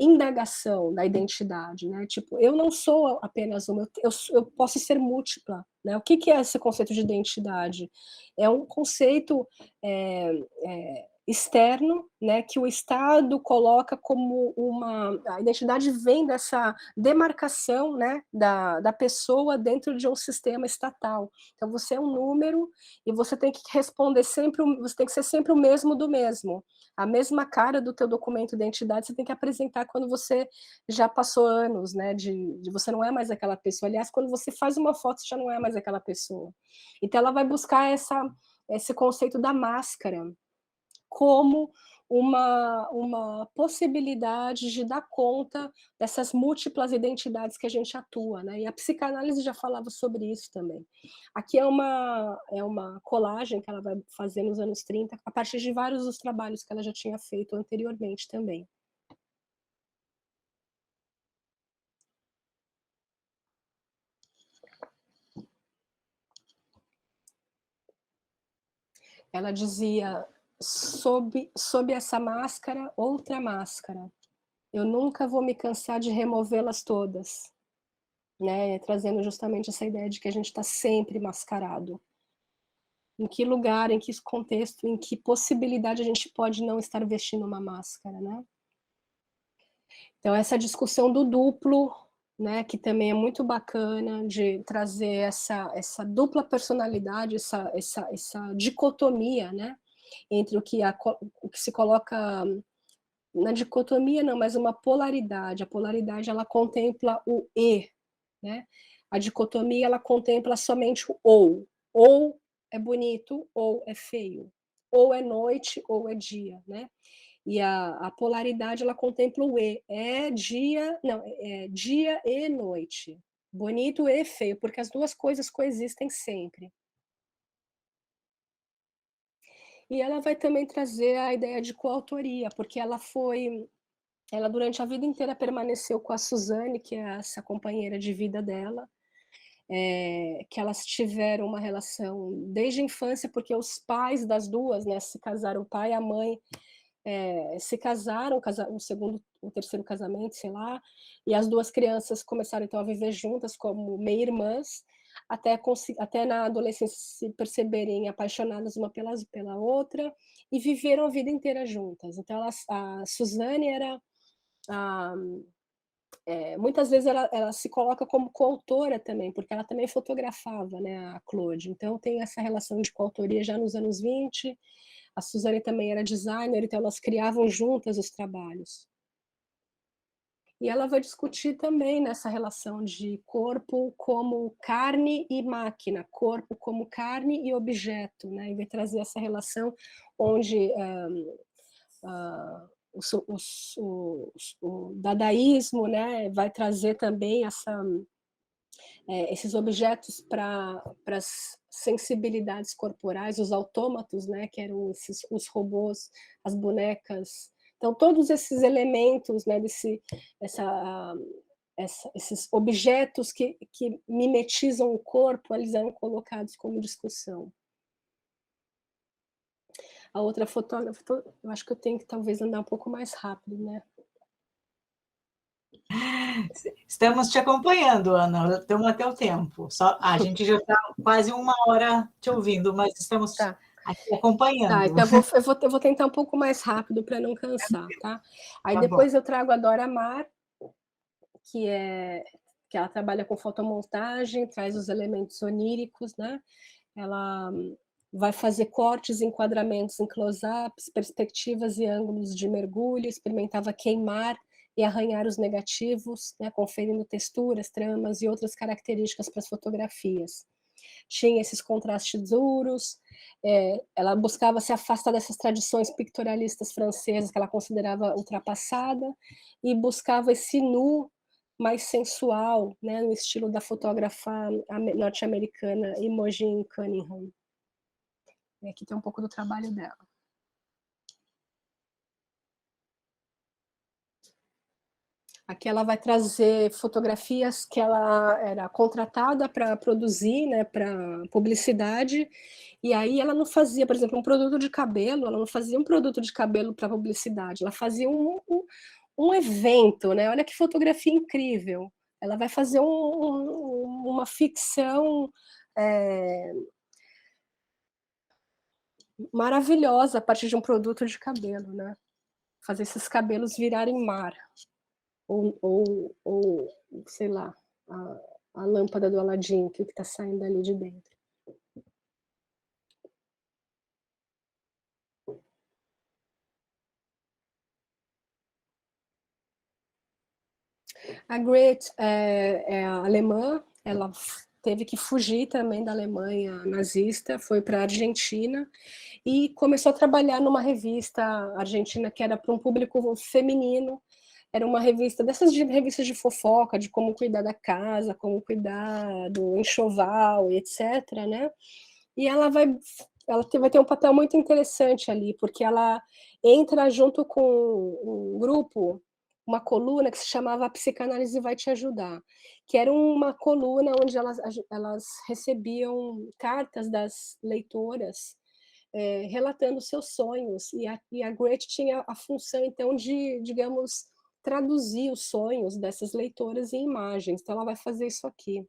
indagação da identidade, né? Tipo, eu não sou apenas uma, eu posso ser múltipla, né? O que é esse conceito de identidade? É um conceito externo, né? Que o Estado coloca como a identidade vem dessa demarcação, né? Da pessoa dentro de um sistema estatal. Então você é um número e você tem que responder sempre, você tem que ser sempre o mesmo do mesmo. A mesma cara do teu documento de identidade você tem que apresentar quando você já passou anos, né, de você não é mais aquela pessoa. Aliás, quando você faz uma foto, você já não é mais aquela pessoa. Então ela vai buscar esse conceito da máscara como uma possibilidade de dar conta dessas múltiplas identidades que a gente atua, né, e a psicanálise já falava sobre isso também. Aqui é uma colagem que ela vai fazer nos anos 30, a partir de vários dos trabalhos que ela já tinha feito anteriormente também. Ela dizia: "Sob essa máscara, outra máscara. Eu nunca vou me cansar de removê-las todas", né, trazendo justamente essa ideia de que a gente está sempre mascarado. Em que lugar, em que contexto, em que possibilidade a gente pode não estar vestindo uma máscara, né. Então essa discussão do duplo, né, que também é muito bacana de trazer essa dupla personalidade, essa dicotomia, né, entre o que se coloca na dicotomia não, mas uma polaridade. A polaridade ela contempla o "e", né, a dicotomia ela contempla somente o ou é bonito ou é feio, ou é noite ou é dia, né. E a polaridade ela contempla o "e", é dia não, é dia e noite, bonito e feio, porque as 2 coisas coexistem sempre. E ela vai também trazer a ideia de coautoria, porque ela durante a vida inteira permaneceu com a Suzane, que é essa companheira de vida dela, que elas tiveram uma relação desde a infância, porque os pais das 2, né, se casaram, o pai e a mãe, se casaram, o segundo o terceiro casamento, sei lá, e as 2 crianças começaram então a viver juntas como meia-irmãs, até na adolescência se perceberem apaixonadas uma pela outra, e viveram a vida inteira juntas. Então a Suzane era a muitas vezes ela se coloca como coautora também, porque ela também fotografava, né, a Claude, então tem essa relação de coautoria já nos anos 20. A Suzane também era designer, então elas criavam juntas os trabalhos. E ela vai discutir também nessa relação de corpo como carne e máquina, corpo como carne e objeto, né, e vai trazer essa relação onde, o dadaísmo, né, vai trazer também esses objetos para as sensibilidades corporais, os autômatos, né, que eram os robôs, as bonecas. Então, todos esses elementos, né, essa, esses objetos que mimetizam o corpo, eles eram colocados como discussão. A outra fotógrafa, eu acho que eu tenho que talvez andar um pouco mais rápido, né? Estamos te acompanhando, Ana, estamos até o tempo. Só, a gente já está quase 1 hora te ouvindo, mas estamos Tá. aqui Tá, acompanhando. então eu vou tentar um pouco mais rápido para não cansar, tá. Aí Tá bom. depois eu trago a Dora Maar, que que ela trabalha com fotomontagem, traz os elementos oníricos, né. Ela vai fazer cortes, enquadramentos em close-ups, perspectivas e ângulos de mergulho, experimentava queimar e arranhar os negativos, né, conferindo texturas, tramas e outras características para as fotografias. Tinha esses contrastes duros, ela buscava se afastar dessas tradições pictorialistas francesas que ela considerava ultrapassada, e buscava esse nu mais sensual, né, no estilo da fotógrafa norte-americana Imogen Cunningham. E aqui tem um pouco do trabalho dela. Aqui ela vai trazer fotografias que ela era contratada para produzir, né, para publicidade, e aí ela não fazia, por exemplo, um produto de cabelo, ela não fazia um produto de cabelo para publicidade, ela fazia um evento, né, olha que fotografia incrível. Ela vai fazer uma ficção, eh, maravilhosa a partir de um produto de cabelo, né. Fazer esses cabelos virarem mar. Ou sei lá, a lâmpada do Aladim, que está saindo ali de dentro. A Gret é alemã, ela teve que fugir também da Alemanha nazista, foi para a Argentina e começou a trabalhar numa revista argentina que era para um público feminino. Era uma revista dessas revistas de fofoca, de como cuidar da casa, como cuidar do enxoval e etc, né? E ela vai ter um papel muito interessante ali, porque ela entra junto com um grupo, uma coluna que se chamava A Psicanálise Vai Te Ajudar, que era uma coluna onde elas recebiam cartas das leitoras relatando seus sonhos, e a Gretchen tinha a função, então, de, digamos, traduzir os sonhos dessas leitoras em imagens, então ela vai fazer isso aqui.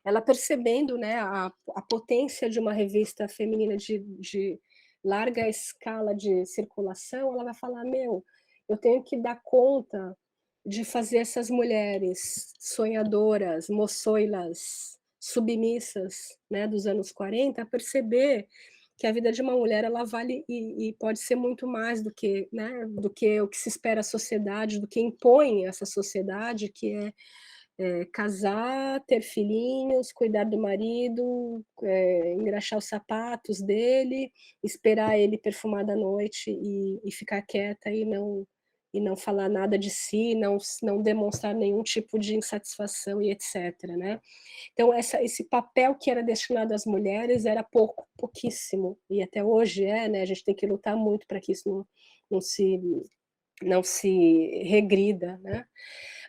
Ela percebendo, né, a potência de uma revista feminina de larga escala de circulação, ela vai falar, eu tenho que dar conta de fazer essas mulheres sonhadoras, moçoilas, submissas, né, dos anos 40, perceber que a vida de uma mulher ela vale e pode ser muito mais do que, né, do que o que se espera a sociedade, do que impõe essa sociedade, que casar, ter filhinhos, cuidar do marido, engraxar os sapatos dele, esperar ele perfumar da noite e ficar quieta e não falar nada de si, não demonstrar nenhum tipo de insatisfação e etc, né? Então esse papel que era destinado às mulheres era pouquíssimo, e até hoje né? A gente tem que lutar muito para que isso não se regrida, né?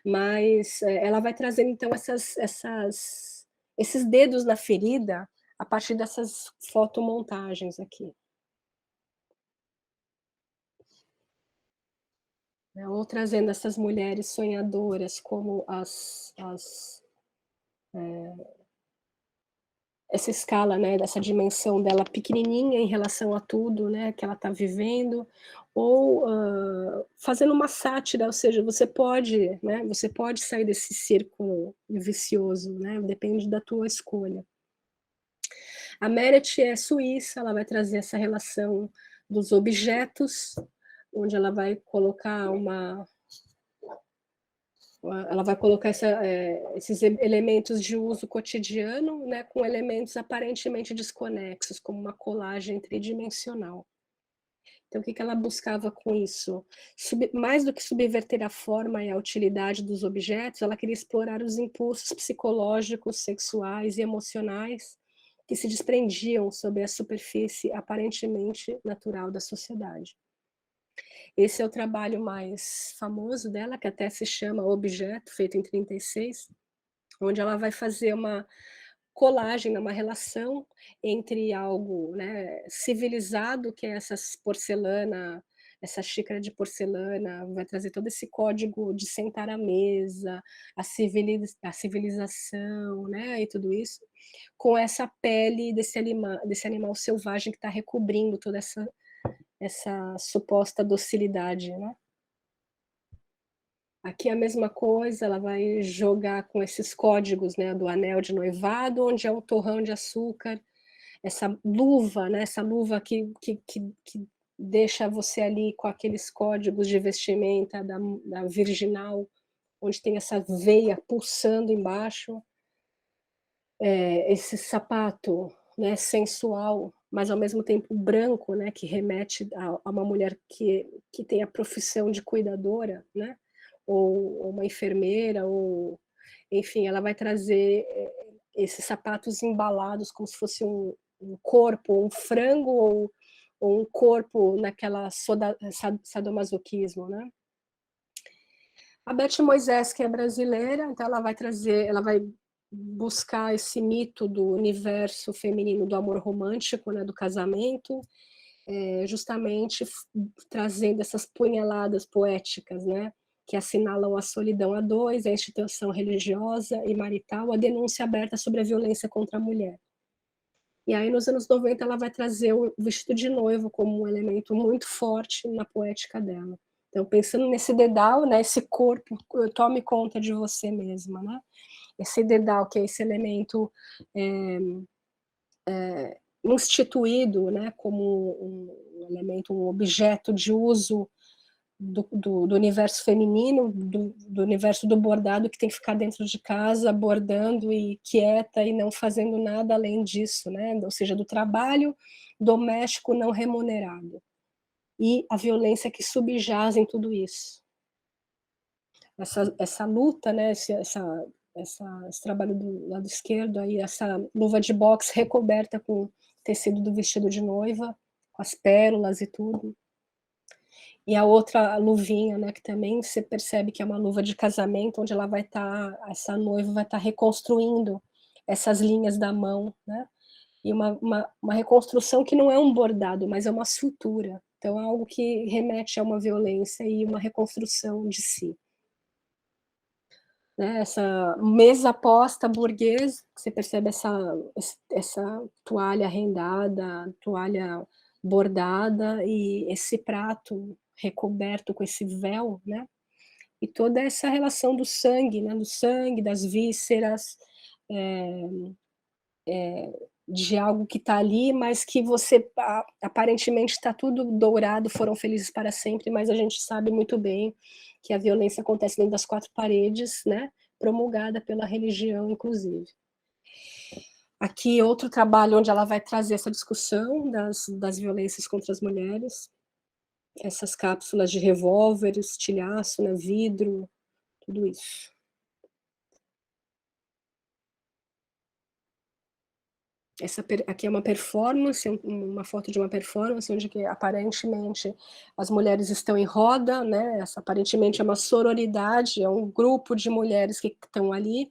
Mas ela vai trazendo então esses dedos na ferida a partir dessas fotomontagens aqui. Ou trazendo essas mulheres sonhadoras como essa escala, né, dessa dimensão dela pequenininha em relação a tudo, né, que ela está vivendo, ou fazendo uma sátira, ou seja, você pode sair desse círculo vicioso, né, depende da tua escolha. A Meret é suíça, ela vai trazer essa relação dos objetos, onde ela vai colocar esses elementos de uso cotidiano, né, com elementos aparentemente desconexos, como uma colagem tridimensional. Então, o que ela buscava com isso? Mais do que subverter a forma e a utilidade dos objetos, ela queria explorar os impulsos psicológicos, sexuais e emocionais que se desprendiam sobre a superfície aparentemente natural da sociedade. Esse é o trabalho mais famoso dela, que até se chama Objeto, feito em 36, onde ela vai fazer uma colagem, uma relação entre algo, né, civilizado, que é essa xícara de porcelana, vai trazer todo esse código de sentar à mesa, a civilização, né, e tudo isso, com essa pele desse animal selvagem que está recobrindo toda essa suposta docilidade, né? Aqui é a mesma coisa, ela vai jogar com esses códigos, né, do anel de noivado, onde é um torrão de açúcar, essa luva, né, essa luva que deixa você ali com aqueles códigos de vestimenta da virginal, onde tem essa veia pulsando embaixo, esse sapato, né, sensual, mas ao mesmo tempo branco, né, que remete a uma mulher que tem a profissão de cuidadora, né, ou uma enfermeira, ou enfim, ela vai trazer esses sapatos embalados como se fosse um corpo, um frango ou um corpo naquela sadomasoquismo, né. A Beth Moisés, que é brasileira, então ela vai buscar esse mito do universo feminino do amor romântico, né, do casamento, justamente trazendo essas punhaladas poéticas, né, que assinalam a solidão a dois, a instituição religiosa e marital, a denúncia aberta sobre a violência contra a mulher. E aí, nos anos 90, ela vai trazer o vestido de noivo como um elemento muito forte na poética dela. Então, pensando nesse dedal, né, esse corpo, tome conta de você mesma, né? Esse dedal, que é esse elemento instituído, né, como um elemento, um objeto de uso do universo feminino, do universo do bordado, que tem que ficar dentro de casa bordando e quieta e não fazendo nada além disso, né? Ou seja, do trabalho doméstico não remunerado. E a violência que subjaz em tudo isso. Essa luta, né? Esse trabalho do lado esquerdo, aí, essa luva de boxe recoberta com tecido do vestido de noiva, com as pérolas e tudo. E a outra luvinha, né, que também você percebe que é uma luva de casamento, onde ela vai estar, essa noiva vai estar reconstruindo essas linhas da mão, né? E uma reconstrução que não é um bordado, mas é uma sutura. Então é algo que remete a uma violência e uma reconstrução de si. Né, essa mesa posta burguesa, você percebe essa toalha rendada, toalha bordada e esse prato recoberto com esse véu, né, e toda essa relação do sangue, né, do sangue, das vísceras, de algo que está ali, mas que você aparentemente está tudo dourado, foram felizes para sempre, mas a gente sabe muito bem que a violência acontece dentro das quatro paredes, né, promulgada pela religião, inclusive. Aqui outro trabalho onde ela vai trazer essa discussão das violências contra as mulheres, essas cápsulas de revólver, estilhaço, né, vidro, tudo isso. Aqui é uma performance, uma foto de uma performance, onde que, aparentemente as mulheres estão em roda, né? Essa aparentemente é uma sororidade, é um grupo de mulheres que estão ali,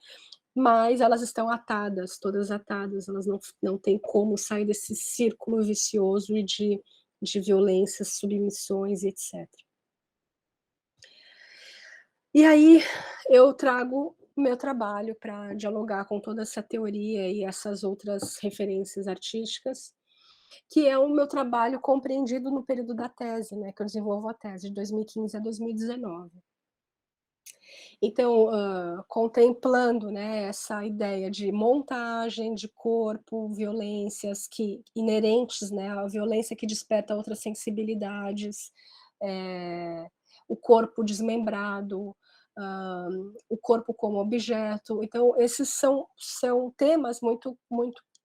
mas elas estão atadas, todas atadas, elas não têm como sair desse círculo vicioso e de violências, submissões, etc. E aí eu trago o meu trabalho para dialogar com toda essa teoria e essas outras referências artísticas, que é o meu trabalho compreendido no período da tese, né, que eu desenvolvo a tese de 2015 a 2019. Então, contemplando, né, essa ideia de montagem de corpo, violências que inerentes, né, a violência que desperta outras sensibilidades, o corpo desmembrado, o corpo como objeto. Então, esses são temas muito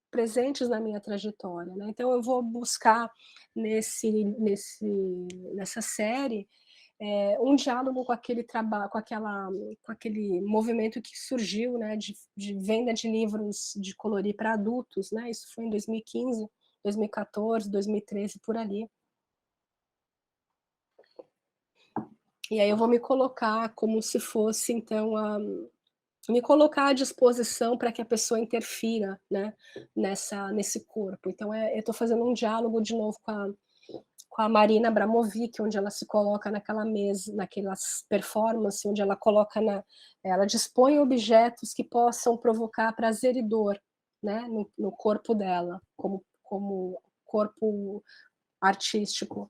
presentes na minha trajetória, né? Então, eu vou buscar nessa série um diálogo com aquele trabalho, com aquele movimento que surgiu, né, de venda de livros de colorir para adultos, né? Isso foi em 2015, 2014, 2013, por ali. E aí eu vou me colocar como se fosse, então, me colocar à disposição para que a pessoa interfira, né, nesse corpo. Então, eu estou fazendo um diálogo de novo com a Marina Abramovic, onde ela se coloca naquela mesa, naquelas performances, onde ela ela dispõe objetos que possam provocar prazer e dor, né, no corpo dela, como corpo artístico.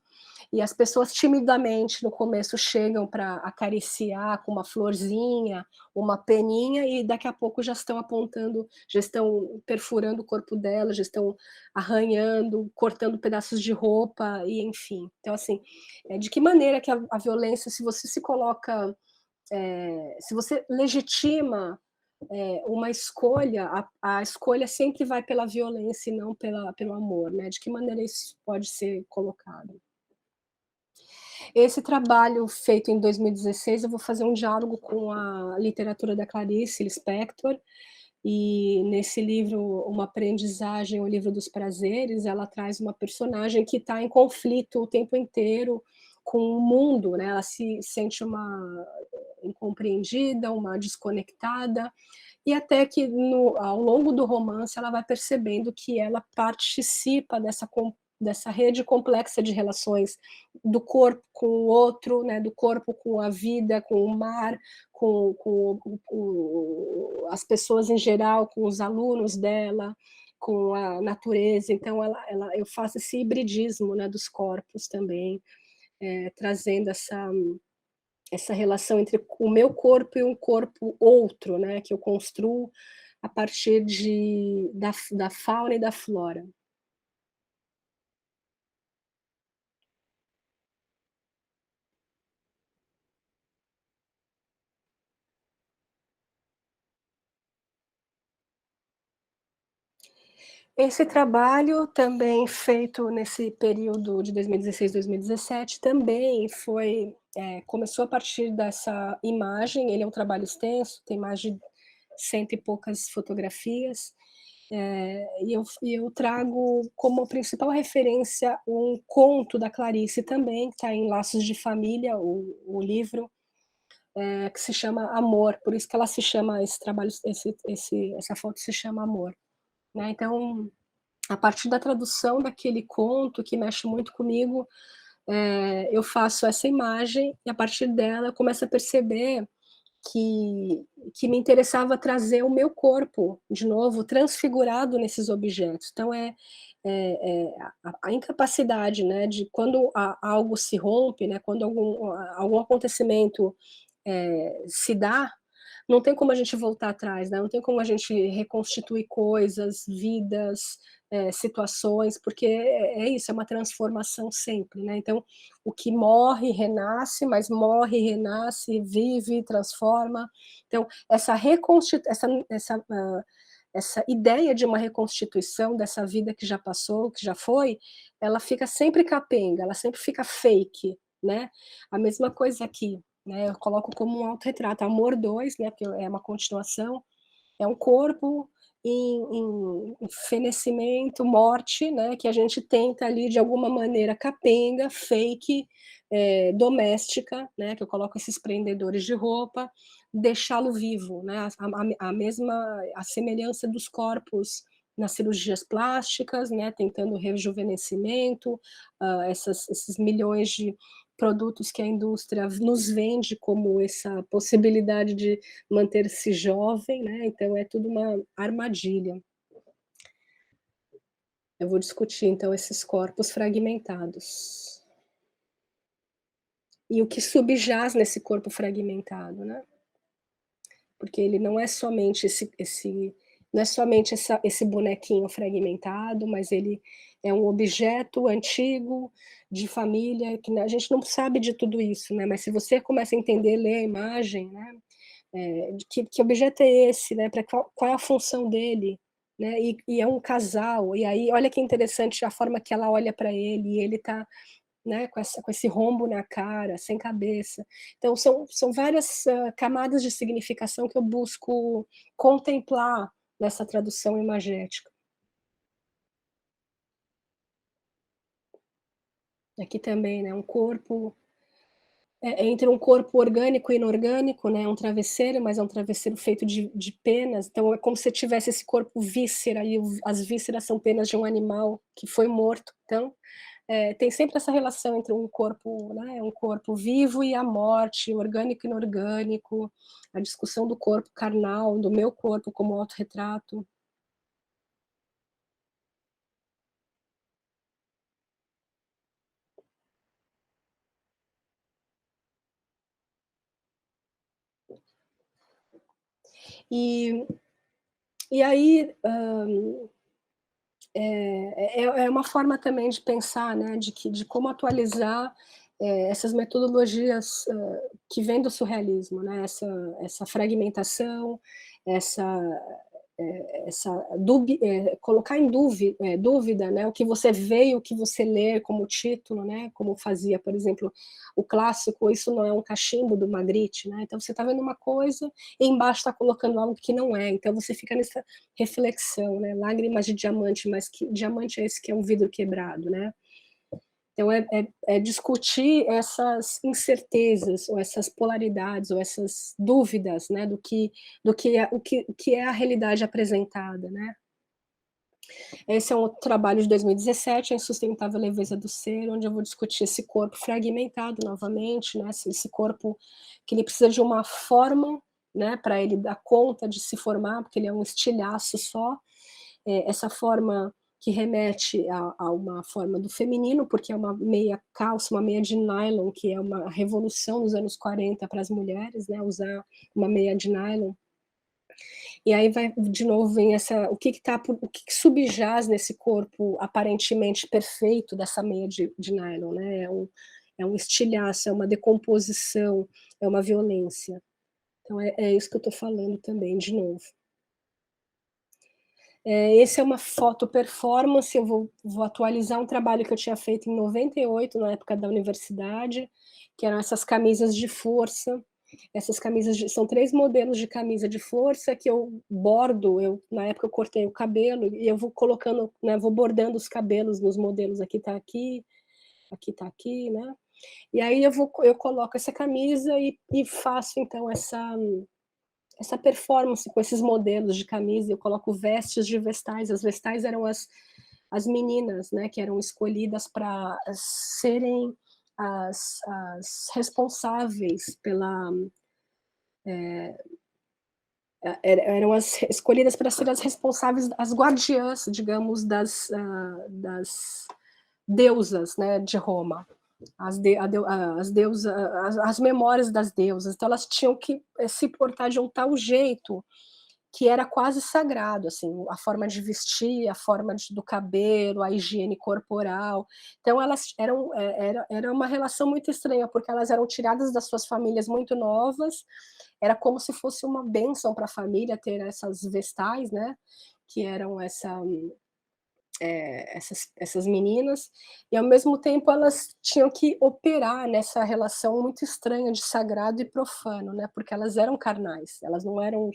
E as pessoas timidamente no começo chegam para acariciar com uma florzinha, uma peninha, e daqui a pouco já estão apontando, já estão perfurando o corpo dela, já estão arranhando, cortando pedaços de roupa, e enfim. Então, assim, de que maneira que a violência, se você se coloca, se você legitima uma escolha, a escolha sempre vai pela violência e não pelo amor, né? De que maneira isso pode ser colocado? Esse trabalho feito em 2016, eu vou fazer um diálogo com a literatura da Clarice Lispector, e nesse livro, Uma Aprendizagem, o Livro dos Prazeres, ela traz uma personagem que está em conflito o tempo inteiro com o mundo, né? Ela se sente uma incompreendida, uma desconectada, e até que ao longo do romance ela vai percebendo que ela participa dessa rede complexa de relações do corpo com o outro, né, do corpo com a vida, com o mar, com as pessoas em geral, com os alunos dela, com a natureza. Então eu faço esse hibridismo, né, dos corpos também, trazendo essa relação entre o meu corpo e um corpo outro, né, que eu construo a partir da fauna e da flora. Esse trabalho também feito nesse período de 2016, 2017, também foi, começou a partir dessa imagem, ele é um trabalho extenso, tem mais de cento e poucas fotografias, e eu trago como principal referência um conto da Clarice também, que está em Laços de Família, o livro, que se chama Amor, por isso que ela se chama esse trabalho, essa foto se chama Amor, né, então a partir da tradução daquele conto que mexe muito comigo, eu faço essa imagem e a partir dela eu começo a perceber que que me interessava trazer o meu corpo de novo transfigurado nesses objetos. Então a incapacidade, né, de quando algo se rompe, né, quando algum acontecimento, se dá, não tem como a gente voltar atrás, né, não tem como a gente reconstituir coisas, vidas, situações, porque é isso, é uma transformação sempre, né, então, o que morre renasce, mas morre, renasce, vive, transforma. Então, essa ideia de uma reconstituição dessa vida que já passou, que já foi, ela fica sempre capenga, ela sempre fica fake, né. A mesma coisa aqui, né, eu coloco como um autorretrato, Amor 2, né, porque é uma continuação, é um corpo em fenecimento, morte, né, que a gente tenta ali de alguma maneira capenga, fake, doméstica, né, que eu coloco esses prendedores de roupa, deixá-lo vivo, né, a mesma a semelhança dos corpos nas cirurgias plásticas, né, tentando rejuvenescimento, esses milhões de produtos que a indústria nos vende como essa possibilidade de manter-se jovem, né, então é tudo uma armadilha. Eu vou discutir então esses corpos fragmentados. E o que subjaz nesse corpo fragmentado, né, porque ele não é somente esse não é somente esse bonequinho fragmentado, mas ele é um objeto antigo, de família, que a gente não sabe de tudo isso, né, mas se você começa a entender, ler a imagem, né, de que objeto é esse, né, para qual é a função dele, né, e é um casal, e aí olha que interessante a forma que ela olha para ele, e ele tá, né, com esse rombo na cara, sem cabeça. Então são várias, camadas de significação que eu busco contemplar nessa tradução imagética. Aqui também, né, um corpo entre um corpo orgânico e inorgânico, né, um travesseiro, mas é um travesseiro feito de penas, então é como se tivesse esse corpo víscera e as vísceras são penas de um animal que foi morto, então, tem sempre essa relação entre um corpo, né, um corpo vivo e a morte, orgânico e inorgânico, a discussão do corpo carnal, do meu corpo como autorretrato. E e aí, é uma forma também de pensar, né, de como atualizar, essas metodologias, que vêm do surrealismo, né, essa fragmentação, essa, colocar em dúvida, né, o que você vê e o que você lê como título, né, como fazia, por exemplo, o clássico Isso Não É um Cachimbo, do Magritte, né, então você está vendo uma coisa e embaixo está colocando algo que não é, então você fica nessa reflexão, né, lágrimas de diamante, mas que diamante é esse que é um vidro quebrado, né. Então é discutir essas incertezas, ou essas polaridades, ou essas dúvidas, né, do que é a realidade apresentada, né. Esse é um outro trabalho de 2017, A Insustentável Leveza do Ser, onde eu vou discutir esse corpo fragmentado novamente, né, esse corpo que ele precisa de uma forma, né, para ele dar conta de se formar, porque ele é um estilhaço só, essa forma que remete a uma forma do feminino, porque é uma meia calça, uma meia de nylon, que é uma revolução nos anos 40 para as mulheres, né, usar uma meia de nylon. E aí vai de novo vem essa o que que subjaz nesse corpo aparentemente perfeito dessa meia de nylon, né, é um estilhaço, é uma decomposição, é uma violência. Então é isso que eu estou falando também, de novo. Esse é uma foto performance, eu vou atualizar um trabalho que eu tinha feito em 98, na época da universidade, que eram essas camisas de força. Essas camisas são 3 modelos de camisa de força que eu bordo, na época eu cortei o cabelo, e eu vou colocando, né, vou bordando os cabelos nos modelos, aqui tá aqui, aqui tá aqui, né. E aí eu coloco essa camisa e faço então essa performance com esses modelos de camisa, eu coloco vestes de vestais. As vestais eram as meninas, né, que eram escolhidas para serem as responsáveis pela eram as escolhidas para serem as responsáveis, as guardiãs, digamos, das deusas, né, de Roma, as deusas, as memórias das deusas. Então elas tinham que se portar de um tal jeito que era quase sagrado, assim, a forma de vestir, a forma do cabelo, a higiene corporal. Então elas era uma relação muito estranha, porque elas eram tiradas das suas famílias muito novas, era como se fosse uma bênção para a família ter essas vestais, né, que eram essas meninas, e ao mesmo tempo elas tinham que operar nessa relação muito estranha de sagrado e profano, né, porque elas eram carnais, elas não eram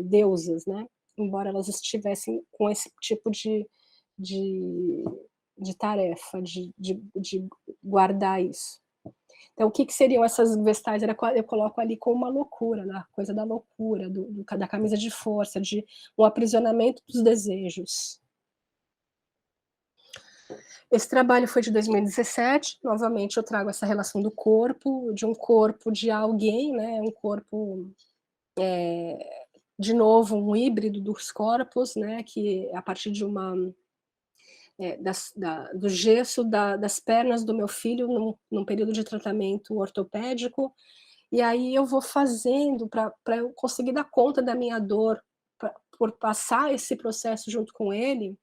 deusas, né, embora elas estivessem com esse tipo de, de tarefa, de guardar isso. Então, o que seriam essas vestais? Eu coloco ali como uma loucura, né, coisa da loucura, da camisa de força, de um aprisionamento dos desejos. Esse trabalho foi de 2017, novamente eu trago essa relação do corpo, de um corpo de alguém, né, um corpo, de novo, um híbrido dos corpos, né, que a partir de do gesso das pernas do meu filho, num período de tratamento ortopédico, e aí eu vou fazendo para eu conseguir dar conta da minha dor, por passar esse processo junto com ele,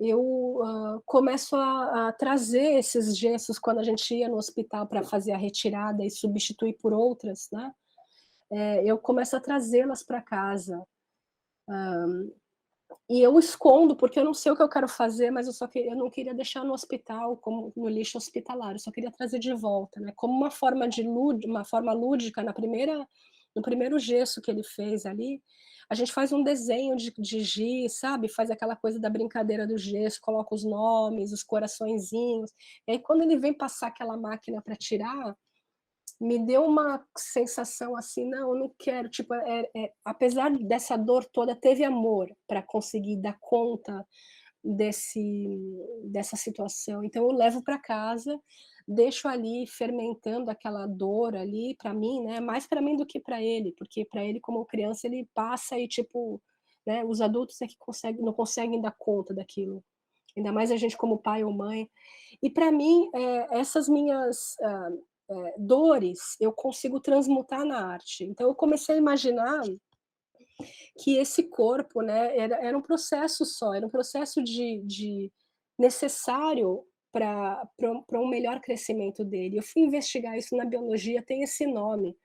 eu começo a trazer esses gessos quando a gente ia no hospital para fazer a retirada e substituir por outras, né, eu começo a trazê-las para casa. E eu escondo, porque eu não sei o que eu quero fazer, mas eu não queria deixar no hospital, como no lixo hospitalar, eu só queria trazer de volta, né, como uma forma lúdica. No primeiro gesso que ele fez ali, a gente faz um desenho de giz, sabe, faz aquela coisa da brincadeira do gesso, coloca os nomes, os coraçõezinhos, e aí quando ele vem passar aquela máquina para tirar, me deu uma sensação assim: "Não, eu não quero", tipo, apesar dessa dor toda, teve amor para conseguir dar conta desse dessa situação. Então eu levo para casa, deixo ali fermentando aquela dor ali para mim, né, mais para mim do que para ele, porque para ele, como criança, ele passa e tipo, né, os adultos é que não conseguem dar conta daquilo, ainda mais a gente como pai ou mãe. E para mim, essas minhas, dores, eu consigo transmutar na arte. Então eu comecei a imaginar que esse corpo, né, era um processo só, era um processo de necessário para um melhor crescimento dele. Eu fui investigar isso na biologia, tem esse nome,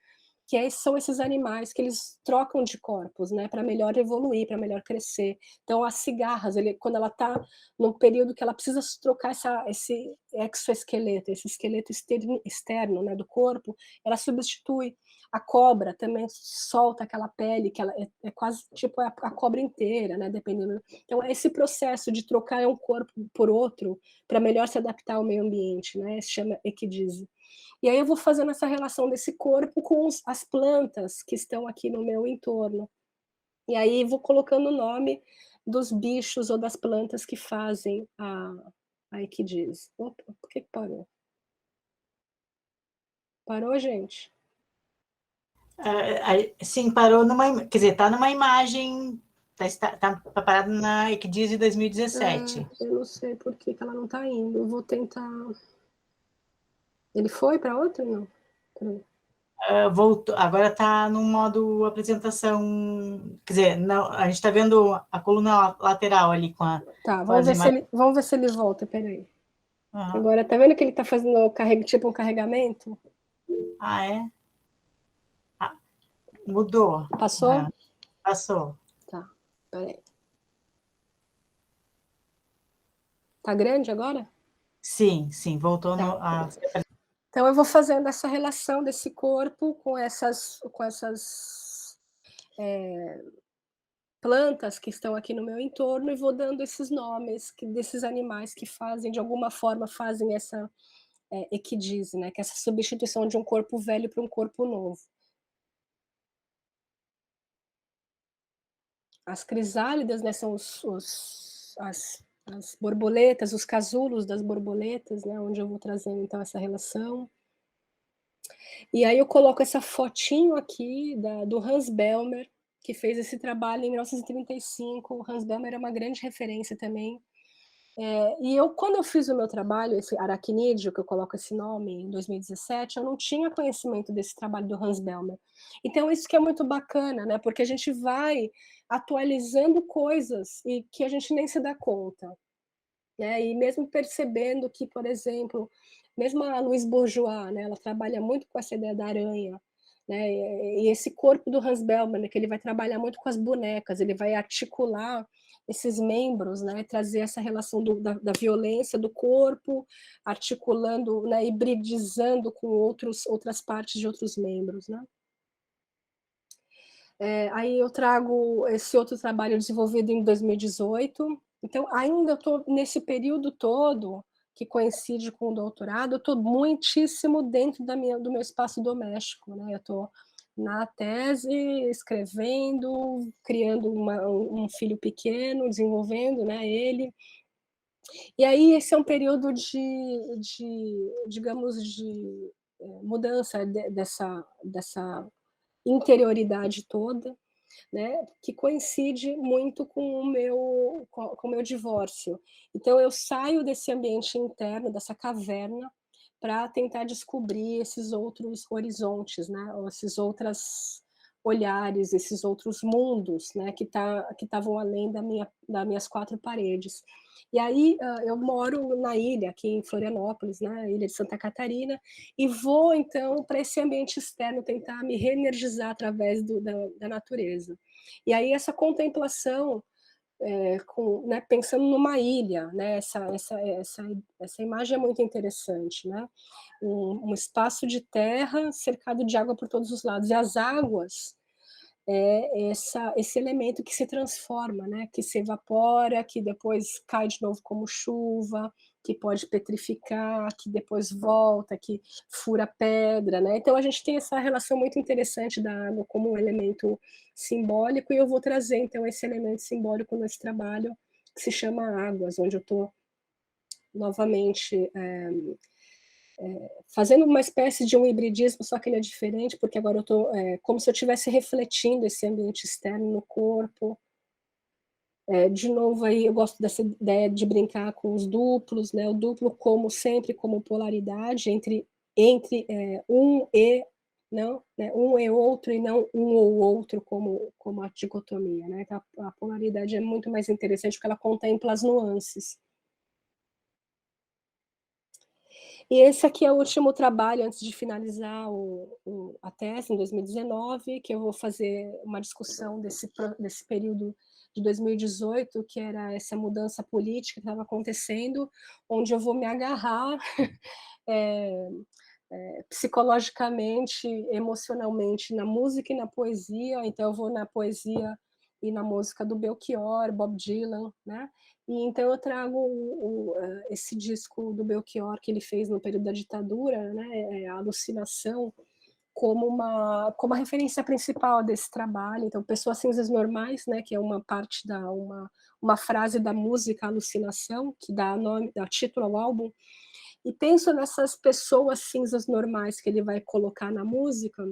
são esses animais que eles trocam de corpos, né, para melhor evoluir, para melhor crescer. Então as cigarras, quando ela está num período que ela precisa trocar esse exoesqueleto, esse esqueleto externo, né, do corpo, ela substitui. A cobra também solta aquela pele que ela é quase tipo a cobra inteira, né, dependendo. Então esse processo de trocar um corpo por outro, para melhor se adaptar ao meio ambiente, né, se chama equidise. E aí eu vou fazendo essa relação desse corpo com as plantas que estão aqui no meu entorno. E aí vou colocando o nome dos bichos ou das plantas que fazem a equidise. Opa, por que parou? Parou, gente? Sim, parou quer dizer, está numa imagem, está parado na Ecdise 2017. Eu não sei por que ela não está indo. Eu vou tentar. Ele foi para outra? Não. Peraí. Voltou, agora está no modo apresentação, quer dizer, não, a gente está vendo a coluna lateral ali Tá, com as imagens. vamos ver se ele volta, peraí. Uhum. Agora, tá vendo que ele está fazendo tipo um carregamento? Ah, é? Ah, mudou. Passou? Uhum. Passou. Tá. Peraí. Tá grande agora? Sim, sim, voltou Tá, a... Então eu vou fazendo essa relação desse corpo com essas plantas que estão aqui no meu entorno e vou dando esses nomes desses animais que fazem, de alguma forma, fazem essa equidise, né, que é essa substituição de um corpo velho para um corpo novo. As crisálidas, né, são as borboletas, os casulos das borboletas, né, onde eu vou trazendo então essa relação. E aí eu coloco essa fotinho aqui do Hans Belmer, que fez esse trabalho em 1935. O Hans Belmer é uma grande referência também. E quando eu fiz o meu trabalho, esse aracnídeo, que eu coloco esse nome, em 2017, eu não tinha conhecimento desse trabalho do Hans Belmer. Então isso que é muito bacana, né? Porque a gente vai atualizando coisas e que a gente nem se dá conta, né? E mesmo percebendo que, por exemplo, mesmo a Louise Bourgeois, né, ela trabalha muito com essa ideia da aranha, né? E esse corpo do Hans Belmer, né, que ele vai trabalhar muito com as bonecas, ele vai articular esses membros, né, trazer essa relação da violência do corpo, articulando, né, hibridizando com outras partes de outros membros, né? Aí eu trago esse outro trabalho desenvolvido em 2018. Então, ainda eu estou nesse período todo, que coincide com o doutorado, eu estou muitíssimo dentro do meu espaço doméstico, né? Eu estou na tese, escrevendo, criando um filho pequeno, desenvolvendo, né, ele. E aí esse é um período digamos, de mudança dessa interioridade toda, né, que coincide muito com o meu divórcio. Então eu saio desse ambiente interno, dessa caverna, para tentar descobrir esses outros horizontes, né, ou esses outros olhares, esses outros mundos, né, que estavam além das minhas quatro paredes. E aí eu moro na ilha, aqui em Florianópolis, né, ilha de Santa Catarina, e vou então para esse ambiente externo tentar me reenergizar através da natureza. E aí essa contemplação, né, pensando numa ilha, né, essa imagem é muito interessante, né? Um espaço de terra cercado de água por todos os lados, e as águas esse elemento que se transforma, né? Que se evapora, que depois cai de novo como chuva, que pode petrificar, que depois volta, que fura pedra, né? Então a gente tem essa relação muito interessante da água como um elemento simbólico, e eu vou trazer então esse elemento simbólico nesse trabalho que se chama Águas, onde eu estou novamente fazendo uma espécie de um hibridismo, só que ele é diferente, porque agora eu estou como se eu estivesse refletindo esse ambiente externo no corpo. De novo, aí eu gosto dessa ideia de brincar com os duplos, né? O duplo, como sempre, como polaridade entre um e não, né? Um e outro, e não um ou outro, como a dicotomia, né? Então, a polaridade é muito mais interessante porque ela contempla as nuances. E esse aqui é o último trabalho antes de finalizar a tese, em 2019, que eu vou fazer uma discussão desse período de 2018, que era essa mudança política que estava acontecendo, onde eu vou me agarrar psicologicamente, emocionalmente, na música e na poesia. Então eu vou na poesia e na música do Belchior, Bob Dylan, né? E então eu trago esse disco do Belchior que ele fez no período da ditadura, né? A Alucinação, como a referência principal desse trabalho. Então, Pessoas Cinzas Normais, né? Que é uma parte uma frase da música Alucinação, que dá título ao álbum. E penso nessas pessoas cinzas normais que ele vai colocar na música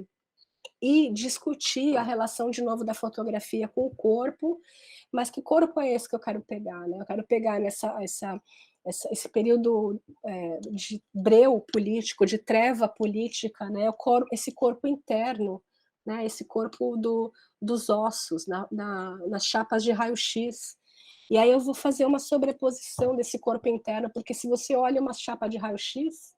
e discutir a relação, de novo, da fotografia com o corpo, mas que corpo é esse que eu quero pegar, né? Eu quero pegar esse período de breu político, de treva política, né? Esse corpo interno, né? Esse corpo dos ossos, nas chapas de raio-x. E aí eu vou fazer uma sobreposição desse corpo interno, porque se você olha uma chapa de raio-x,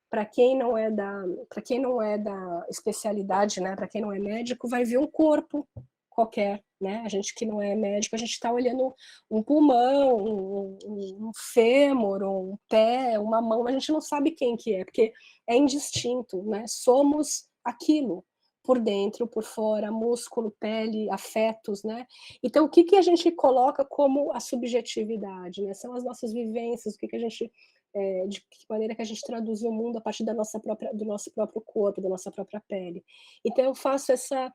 para quem não é da especialidade, né, para quem não é médico, vai ver um corpo qualquer, né? A gente que não é médico, a gente está olhando um pulmão, um fêmur, um pé, uma mão, a gente não sabe quem que é, porque é indistinto, né? Somos aquilo, por dentro, por fora, músculo, pele, afetos, né? Então, o que que a gente coloca como a subjetividade, né? São as nossas vivências, o que que a gente, de que maneira que a gente traduz o mundo a partir da nossa própria, do nosso próprio corpo, da nossa própria pele. Então, eu faço essa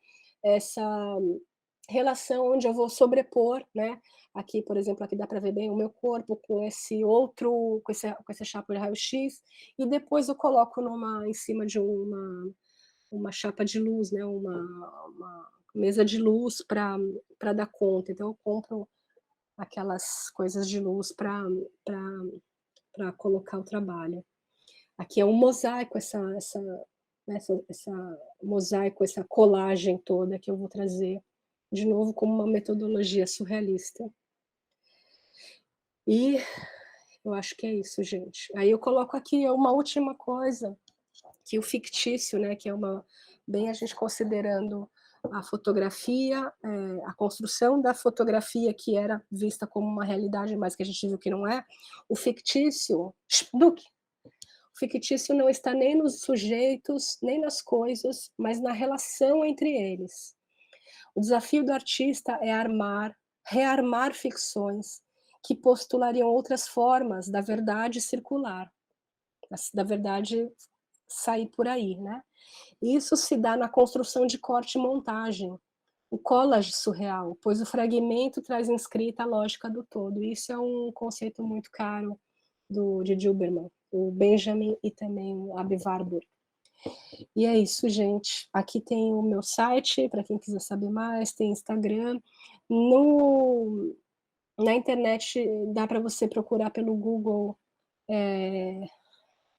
relação onde eu vou sobrepor, né? Aqui, por exemplo, aqui dá para ver bem o meu corpo com esse outro, com essa chapa de raio-x, e depois eu coloco em cima de uma chapa de luz, né? Uma mesa de luz para dar conta. Então eu compro aquelas coisas de luz para colocar o trabalho. Aqui é um mosaico, essa mosaico, essa colagem toda que eu vou trazer de novo como uma metodologia surrealista. E eu acho que é isso, gente. Aí eu coloco aqui uma última coisa, que o fictício, né, que é bem a gente considerando a fotografia, a construção da fotografia que era vista como uma realidade, mas que a gente viu que não é, o fictício não está nem nos sujeitos, nem nas coisas, mas na relação entre eles. O desafio do artista é rearmar ficções que postulariam outras formas da verdade circular, da verdade sair por aí, né? Isso se dá na construção de corte e montagem, o collage surreal, pois o fragmento traz inscrita a lógica do todo. Isso é um conceito muito caro de Dilberman, o Benjamin e também o Aby Warburg. E é isso, gente. Aqui tem o meu site, para quem quiser saber mais, tem Instagram. Na internet dá para você procurar pelo Google,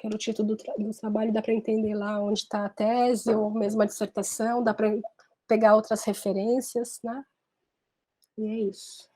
pelo título do trabalho, dá para entender lá onde está a tese ou mesmo a dissertação, dá para pegar outras referências, né? E é isso.